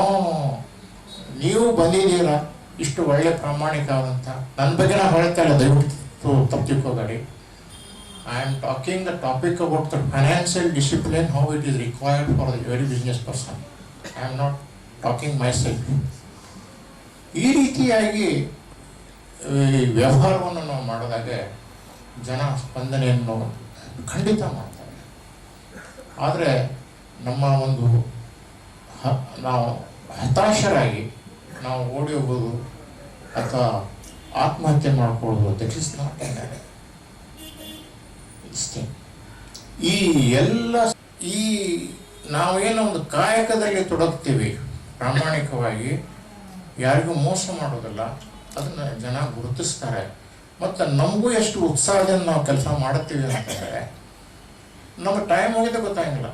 ನೀವು ಬಂದಿದ್ದೀರಾ, ಇಷ್ಟು ಒಳ್ಳೆ ಪ್ರಾಮಾಣಿಕವಾದಂಥ, ನನ್ನ ಬಗ್ಗೆ ನಾವು ಹೇಳ್ತಾ ಇಲ್ಲ, ದಯವಿಟ್ಟು ತಪ್ಪು ತಿಳ್ಕೋಬೇಡಿ. I am talking the topic about the financial discipline, how it is required for the very business person. I am not talking myself. ಈ ರೀತಿಯಾಗಿ ವ್ಯವಹಾರವನ್ನು ನಾವು ಮಾಡಿದಾಗ ಜನ ಸ್ಪಂದನೆಯನ್ನು ಖಂಡಿತ ಮಾಡ್ತಾರೆ. ಆದರೆ ನಮ್ಮ ಒಂದು ನಾವು ಹತಾಶರಾಗಿ ನಾವು ಓಡಿ ಹೋಗೋದು ಅಥವಾ ಆತ್ಮಹತ್ಯೆ ಮಾಡ್ಕೊಳ್ಳೋದು, ದಟ್ ಇಸ್ ನಾಟ್ ಎ ಈ ಎಲ್ಲ ಈ ನಾವೇನೋ ಒಂದು ಕಾಯಕದಲ್ಲಿ ತೊಡಗ್ತೀವಿ ಪ್ರಾಮಾಣಿಕವಾಗಿ, ಯಾರಿಗೂ ಮೋಸ ಮಾಡೋದಿಲ್ಲ, ಅದನ್ನು ಜನ ಗುರುತಿಸ್ತಾರೆ. ಮತ್ತು ನಮಗೂ ಎಷ್ಟು ಉತ್ಸಾಹದಿಂದ ನಾವು ಕೆಲಸ ಮಾಡುತ್ತೀವಿ ಅಂತಂದರೆ ನಮಗೆ ಟೈಮ್ ಹೋಗಿದ್ದೆ ಗೊತ್ತಾಗಿಲ್ಲ.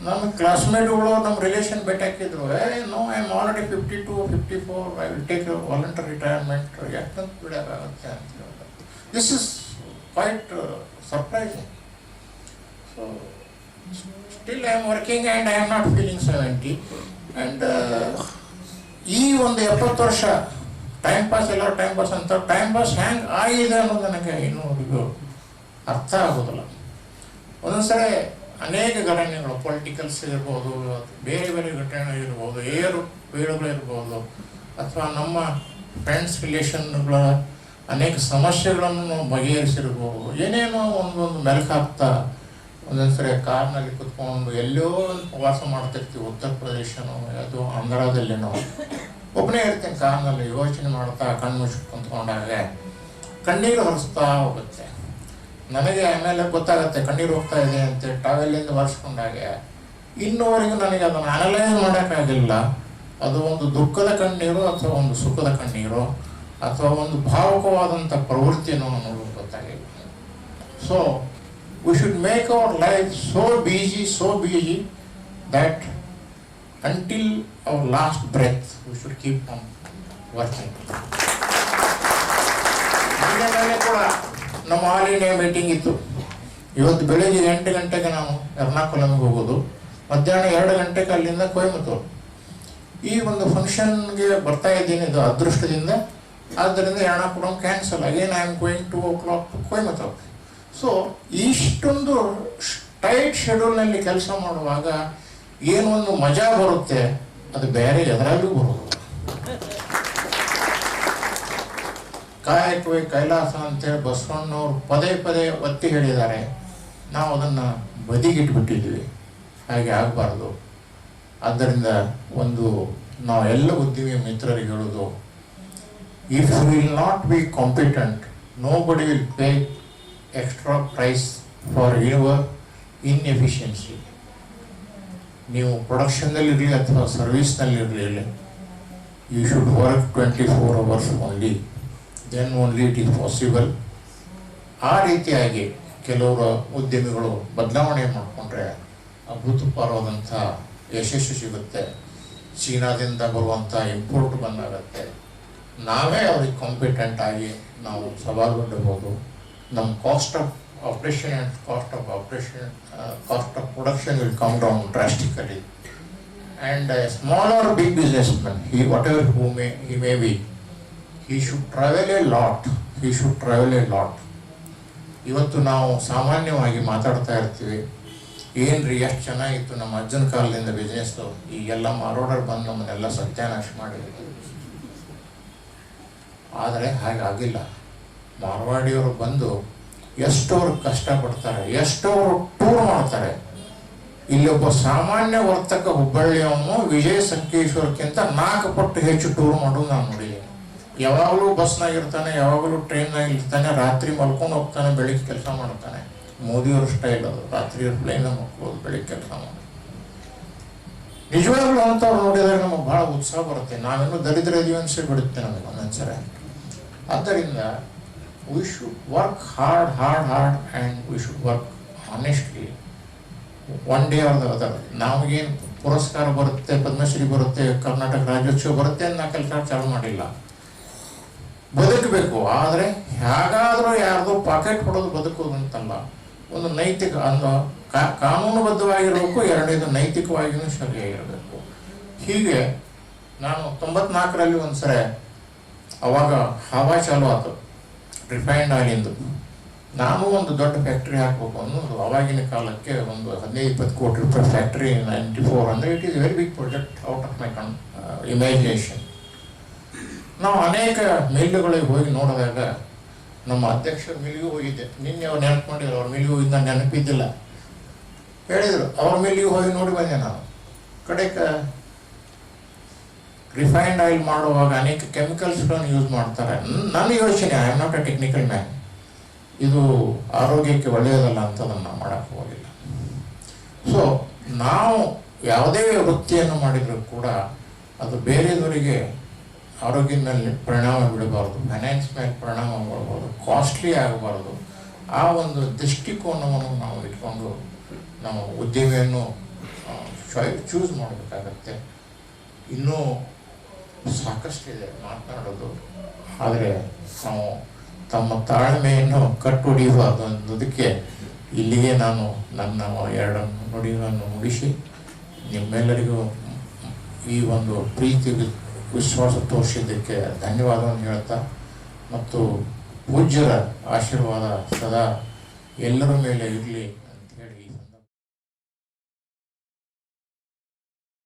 ನಮ್ಮ ಕ್ಲಾಸ್ಮೇಟ್ಗಳು ನಮ್ಮ ರಿಲೇಷನ್ ಭೇಟಿ ಹಾಕಿದ್ರು, no I am already 52, 54, I will take voluntary retirement, ಯಾಕಂತ ಬಿಡೋಕ್ಕಾಗುತ್ತೆ ಅಂತ ಹೇಳಿದ್ರು. This is quite surprising. So still I am working and I am not feeling 70. And ಈ ಒಂದು 70 ವರ್ಷ ಟೈಮ್ ಪಾಸ್, ಎಲ್ಲ ಟೈಮ್ ಪಾಸ್ ಅಂತ, ಟೈಮ್ ಪಾಸ್ ಹ್ಯಾಂಗೆ ಆಗಿದೆ ಅನ್ನೋದು ನನಗೆ ಇನ್ನೂ ಅರ್ಥ ಆಗೋದಿಲ್ಲ. ಒಂದೊಂದ್ಸರಿ ಅನೇಕ ಘಟನೆಗಳು, ಪೊಲಿಟಿಕಲ್ಸ್ ಇರ್ಬೋದು, ಬೇರೆ ಬೇರೆ ಘಟನೆಗಳಿರ್ಬೋದು, ಏರುಪೇರುಗಳಿರ್ಬೋದು, ಅಥವಾ ನಮ್ಮ ಫ್ರೆಂಡ್ಸ್ ರಿಲೇಷನ್ಗಳ ಅನೇಕ ಸಮಸ್ಯೆಗಳನ್ನು ನಾವು ಬಗೆಹರಿಸಿರ್ಬೋದು, ಏನೇನೋ ಒಂದೊಂದು ಮೆಲುಕಾಗ್ತಾ ಒಂದೊಂದು ಸರಿ ಕಾರ್ನಲ್ಲಿ ಕುತ್ಕೊಂಡು ಎಲ್ಲೋ ವಾಸ ಮಾಡ್ತಿರ್ತೀವಿ, ಉತ್ತರ ಪ್ರದೇಶನೋ ಅದು ಆಂಧ್ರದಲ್ಲೇನೋ, ಒಬ್ಬನೇ ಇರ್ತೀನಿ ಕಾರ್ನಲ್ಲಿ, ಯೋಚನೆ ಮಾಡ್ತಾ ಕಣ್ಣು ಮುಚ್ಚಿ ಕುಂತ್ಕೊಂಡಾಗ ಕಣ್ಣೀರು ಹರಿಸ್ತಾ ಹೋಗುತ್ತೆ. ನನಗೆ ಆಮೇಲೆ ಗೊತ್ತಾಗುತ್ತೆ ಕಣ್ಣೀರು ಹೋಗ್ತಾ ಇದೆ ಅಂತ. ಟವೆಲ್ಲಿಂದ ಒರೆಸ್ಕೊಂಡಾಗ ಇನ್ನೂವರೆಗೂ ನನಗೆ ಅದನ್ನು ಅನಲೈಸ್ ಮಾಡೋಕ್ಕಾಗಿಲ್ಲ. ಅದು ಒಂದು ದುಃಖದ ಕಣ್ಣೀರು ಅಥವಾ ಒಂದು ಸುಖದ ಕಣ್ಣೀರು ಅಥವಾ ಒಂದು ಭಾವುಕವಾದಂಥ ಪ್ರವೃತ್ತಿಯನ್ನು ಅನ್ನೋದು ಗೊತ್ತಾಗಿಲ್ಲ. So we should make our life so busy that until our last breath we should keep on working. ನಿನ್ನೆ ಕೂಡ ನಮ್ಮ ಆಲ್ ಇಂಡಿಯಾ ಮೀಟಿಂಗ್ ಇತ್ತು. ಇವತ್ತು ಬೆಳಗ್ಗೆ 8 ಗಂಟೆಗೆ ನಾವು ಎರ್ನಾಕುಲಮ್ಗೆ ಹೋಗೋದು, ಮಧ್ಯಾಹ್ನ 2 ಗಂಟೆಗೆ ಅಲ್ಲಿಂದ ಕೊಯಮತ್ತೂರು. ಈ ಒಂದು ಫಂಕ್ಷನ್ಗೆ ಬರ್ತಾ ಇದ್ದೀನಿ ಇದು ಅದೃಷ್ಟದಿಂದ. ಆದ್ದರಿಂದ Ernakulam cancel, again I am going 2 o'clock to Coimbatore. So ಇಷ್ಟೊಂದು ಟೈಟ್ ಶೆಡ್ಯೂಲ್ನಲ್ಲಿ ಕೆಲಸ ಮಾಡುವಾಗ ಏನೊಂದು ಮಜಾ ಬರುತ್ತೆ, ಅದು ಬೇರೆ ಎದರಾಗೂ ಬರೋದು. ಕಾಯಕವೇ ಕೈಲಾಸ ಅಂತೇಳಿ ಬಸವಣ್ಣವ್ರು ಪದೇ ಪದೇ ಒತ್ತಿ ಹೇಳಿದ್ದಾರೆ. ನಾವು ಅದನ್ನು ಬದಿಗಿಟ್ಬಿಟ್ಟಿದ್ವಿ, ಹಾಗೆ ಆಗಬಾರ್ದು. ಆದ್ದರಿಂದ ನಾವು ಎಲ್ಲ ಉದ್ಯಮಿ ಮಿತ್ರರಿಗೆ ಹೇಳೋದು, if you will not be competent, nobody will pay extra price for your inefficiency. ನೀವು ಪ್ರೊಡಕ್ಷನ್ನಲ್ಲಿರಲಿ ಅಥವಾ ಸರ್ವಿಸ್ನಲ್ಲಿರಲಿ, you should work 24 hours only, then only it is possible. ಆ ರೀತಿಯಾಗಿ ಕೆಲವರು ಉದ್ಯಮಿಗಳು ಬದಲಾವಣೆ ಮಾಡಿಕೊಂಡ್ರೆ ಅಭೂತಪೂರ್ವವಾದಂಥ ಯಶಸ್ಸು ಸಿಗುತ್ತೆ. ಚೀನಾದಿಂದ ಬರುವಂಥ ಇಂಪೋರ್ಟ್ ಬಂದಾಗತ್ತೆ, ನಾವೇ ಅವ್ರಿಗೆ ಕಾಂಪಿಟೆಂಟ್ ಆಗಿ ನಾವು ಸವಾಲುಗೊಳ್ಳಬಹುದು. ನಮ್ಮ cost of operation and cost of production will come down drastically. And small or big businessman, whatever he may be, he should travel a lot. ಇವತ್ತು ನಾವು ಸಾಮಾನ್ಯವಾಗಿ ಮಾತಾಡ್ತಾ ಇರ್ತೀವಿ, ಏನ್ರಿ ಎಷ್ಟು ಚೆನ್ನಾಗಿತ್ತು ನಮ್ಮ ಅಜ್ಜನ ಕಾಲದಿಂದ ಬಿಸ್ನೆಸ್ಸು, ಈಗೆಲ್ಲ ಮಾರೋಡರ್ ಬಂದು ನಮ್ಮನ್ನೆಲ್ಲ ಸತ್ಯಾನಾಶ ಮಾಡಿದ್ರು. ಆದರೆ ಹಾಗಾಗಿಲ್ಲ. ಮಾರ್ವಾಡಿಯವರು ಬಂದು ಎಷ್ಟವರು ಕಷ್ಟಪಡ್ತಾರೆ, ಎಷ್ಟವರು ಟೂರ್ ಮಾಡ್ತಾರೆ. ಇಲ್ಲೊಬ್ಬ ಸಾಮಾನ್ಯ ವರ್ತಕ ಹುಬ್ಬಳ್ಳಿಯವನು ವಿಜಯ ಸಂಕೇಶ್ವರಕ್ಕಿಂತ 4 ಪಟ್ಟು ಹೆಚ್ಚು ಟೂರ್ ಮಾಡೋದು ನಾನು ನೋಡಿದ್ದೀನಿ. ಯಾವಾಗಲೂ ಬಸ್ನಾಗಿರ್ತಾನೆ, ಯಾವಾಗಲೂ ಟ್ರೈನ್ನಾಗ ಇರ್ತಾನೆ, ರಾತ್ರಿ ಮಲ್ಕೊಂಡು ಹೋಗ್ತಾನೆ, ಬೆಳಿಗ್ಗೆ ಕೆಲಸ ಮಾಡ್ತಾನೆ. ಮೋದಿಯವ್ರ ಸ್ಟೈಲ್ ಅದು, ರಾತ್ರಿ ಪ್ಲೇನ್ ಮಕ್ಕಳು ಬೆಳಿಗ್ಗೆ ಕೆಲಸ ಮಾಡಿ. ನಿಜವಾಗ್ಲೂ ಅಂಥವ್ರು ನೋಡಿದಾಗ ನಮಗೆ ಭಾಳ ಉತ್ಸಾಹ ಬರುತ್ತೆ. ನಾವೇನು ದರಿದ್ರ ಇದೀವಿ ಅನ್ಸಿ ಬಿಡುತ್ತೆ ನಮಗೆ ಒಂದೊಂದ್ಸರಿ. ಆದ್ದರಿಂದ we should work hard and we should work honestly. One day are the other. ನಮಗೇನು ಪುರಸ್ಕಾರ ಬರುತ್ತೆ, ಪದ್ಮಶ್ರೀ ಬರುತ್ತೆ, ಕರ್ನಾಟಕ ರಾಜ್ಯೋತ್ಸವ ಬರುತ್ತೆ ಅಂತ ನಾವು ಕೆಲಸ ಚಾಲು ಮಾಡಿಲ್ಲ. ಬದುಕಬೇಕು, ಆದರೆ ಹೇಗಾದರೂ ಯಾರ್ದೋ ಪಾಕೆಟ್ ಹೊಡೋದು ಬದುಕೋದು ಅಂತಲ್ಲ. ಒಂದು ನೈತಿಕ ಕಾನೂನುಬದ್ಧವಾಗಿರಬೇಕು, ಎರಡನೇದು ನೈತಿಕವಾಗಿಯೂ ಸರಿಯಾಗಿರಬೇಕು. ಹೀಗೆ ನಾನು 94ರಲ್ಲಿ ಒಂದ್ಸರಿ ಅವಾಗ ಹವಾ ಚಾಲು ಆಯ್ತು ರಿಫೈನ್ಡ್ ಆಯಿಲಿಂದು. ನಾನು ಒಂದು ದೊಡ್ಡ ಫ್ಯಾಕ್ಟ್ರಿ ಹಾಕಬೇಕು ಅನ್ನೋದು. ಅವಾಗಿನ ಕಾಲಕ್ಕೆ ಒಂದು 15-20 ಕೋಟಿ ರೂಪಾಯಿ ಫ್ಯಾಕ್ಟ್ರಿ 94 ಅಂದರೆ it is very big project out of my imagination. ನಾವು ಅನೇಕ ಮಿಲ್ಗಳಿಗೆ ಹೋಗಿ ನೋಡಿದಾಗ, ನಮ್ಮ ಅಧ್ಯಕ್ಷರ ಮಿಲ್ಗೂ ಹೋಗಿದ್ದೆ, ನಿನ್ನೆ ಅವ್ರು ನೆನಪು ಮಾಡಿದ್ರು, ಅವ್ರ ಮಿಲ್ಗೆ ಹೋಗಿದ್ದು ನಾನು ನೆನಪಿದ್ದಿಲ್ಲ, ಹೇಳಿದರು. ಅವ್ರ ಮಿಲ್ಗೆ ಹೋಗಿ ನೋಡಿ ಬಂದೆ ನಾನು. ಕಡೆಗೆ ರಿಫೈನ್ಡ್ ಆಯಿಲ್ ಮಾಡುವಾಗ ಅನೇಕ ಕೆಮಿಕಲ್ಸ್ಗಳನ್ನು ಯೂಸ್ ಮಾಡ್ತಾರೆ. ನನ್ನ ಯೋಚನೆ, I am not A technical man, ಇದು ಆರೋಗ್ಯಕ್ಕೆ ಒಳ್ಳೆಯದಲ್ಲ ಅಂತದನ್ನು ನಾವು ಮಾಡೋಕ್ಕೆ ಹೋಗಿಲ್ಲ. ಸೊ ನಾವು ಯಾವುದೇ ವೃತ್ತಿಯನ್ನು ಮಾಡಿದರೂ ಕೂಡ ಅದು ಬೇರೆಯವರಿಗೆ ಆರೋಗ್ಯದ ಮೇಲೆ ಪರಿಣಾಮ ಬೀಳಬಾರ್ದು, ಫೈನಾನ್ಸ್ ಮೇಲೆ ಪರಿಣಾಮ ಬೀಳಬಾರ್ದು, ಕಾಸ್ಟ್ಲಿ ಆಗಬಾರ್ದು. ಆ ಒಂದು ದೃಷ್ಟಿಕೋನವನ್ನು ನಾವು ಇಟ್ಕೊಂಡು ನಾವು ಉದ್ಯಮಿಯನ್ನು ಚೂಸ್ ಮಾಡಬೇಕಾಗತ್ತೆ. ಇನ್ನೂ ಸಾಕಷ್ಟಿದೆ ಮಾತನಾಡೋದು, ಆದರೆ ನಾವು ತಮ್ಮ ತಾಳ್ಮೆಯನ್ನು ಕಟ್ಟೊಡೆಯಬಾರ್ದು ಅನ್ನೋದಕ್ಕೆ ಇಲ್ಲಿಗೆ ನಾನು ನನ್ನ 2 ನುಡಿಗಳನ್ನು ಮುಗಿಸಿ ನಿಮ್ಮೆಲ್ಲರಿಗೂ ಈ ಒಂದು ಪ್ರೀತಿ ವಿಶ್ವಾಸ ತೋರಿಸಿದ್ದಕ್ಕೆ ಧನ್ಯವಾದವನ್ನು ಹೇಳ್ತಾ, ಮತ್ತು ಪೂಜ್ಯರ ಆಶೀರ್ವಾದ ಸದಾ ಎಲ್ಲರ ಮೇಲೆ ಇರಲಿ.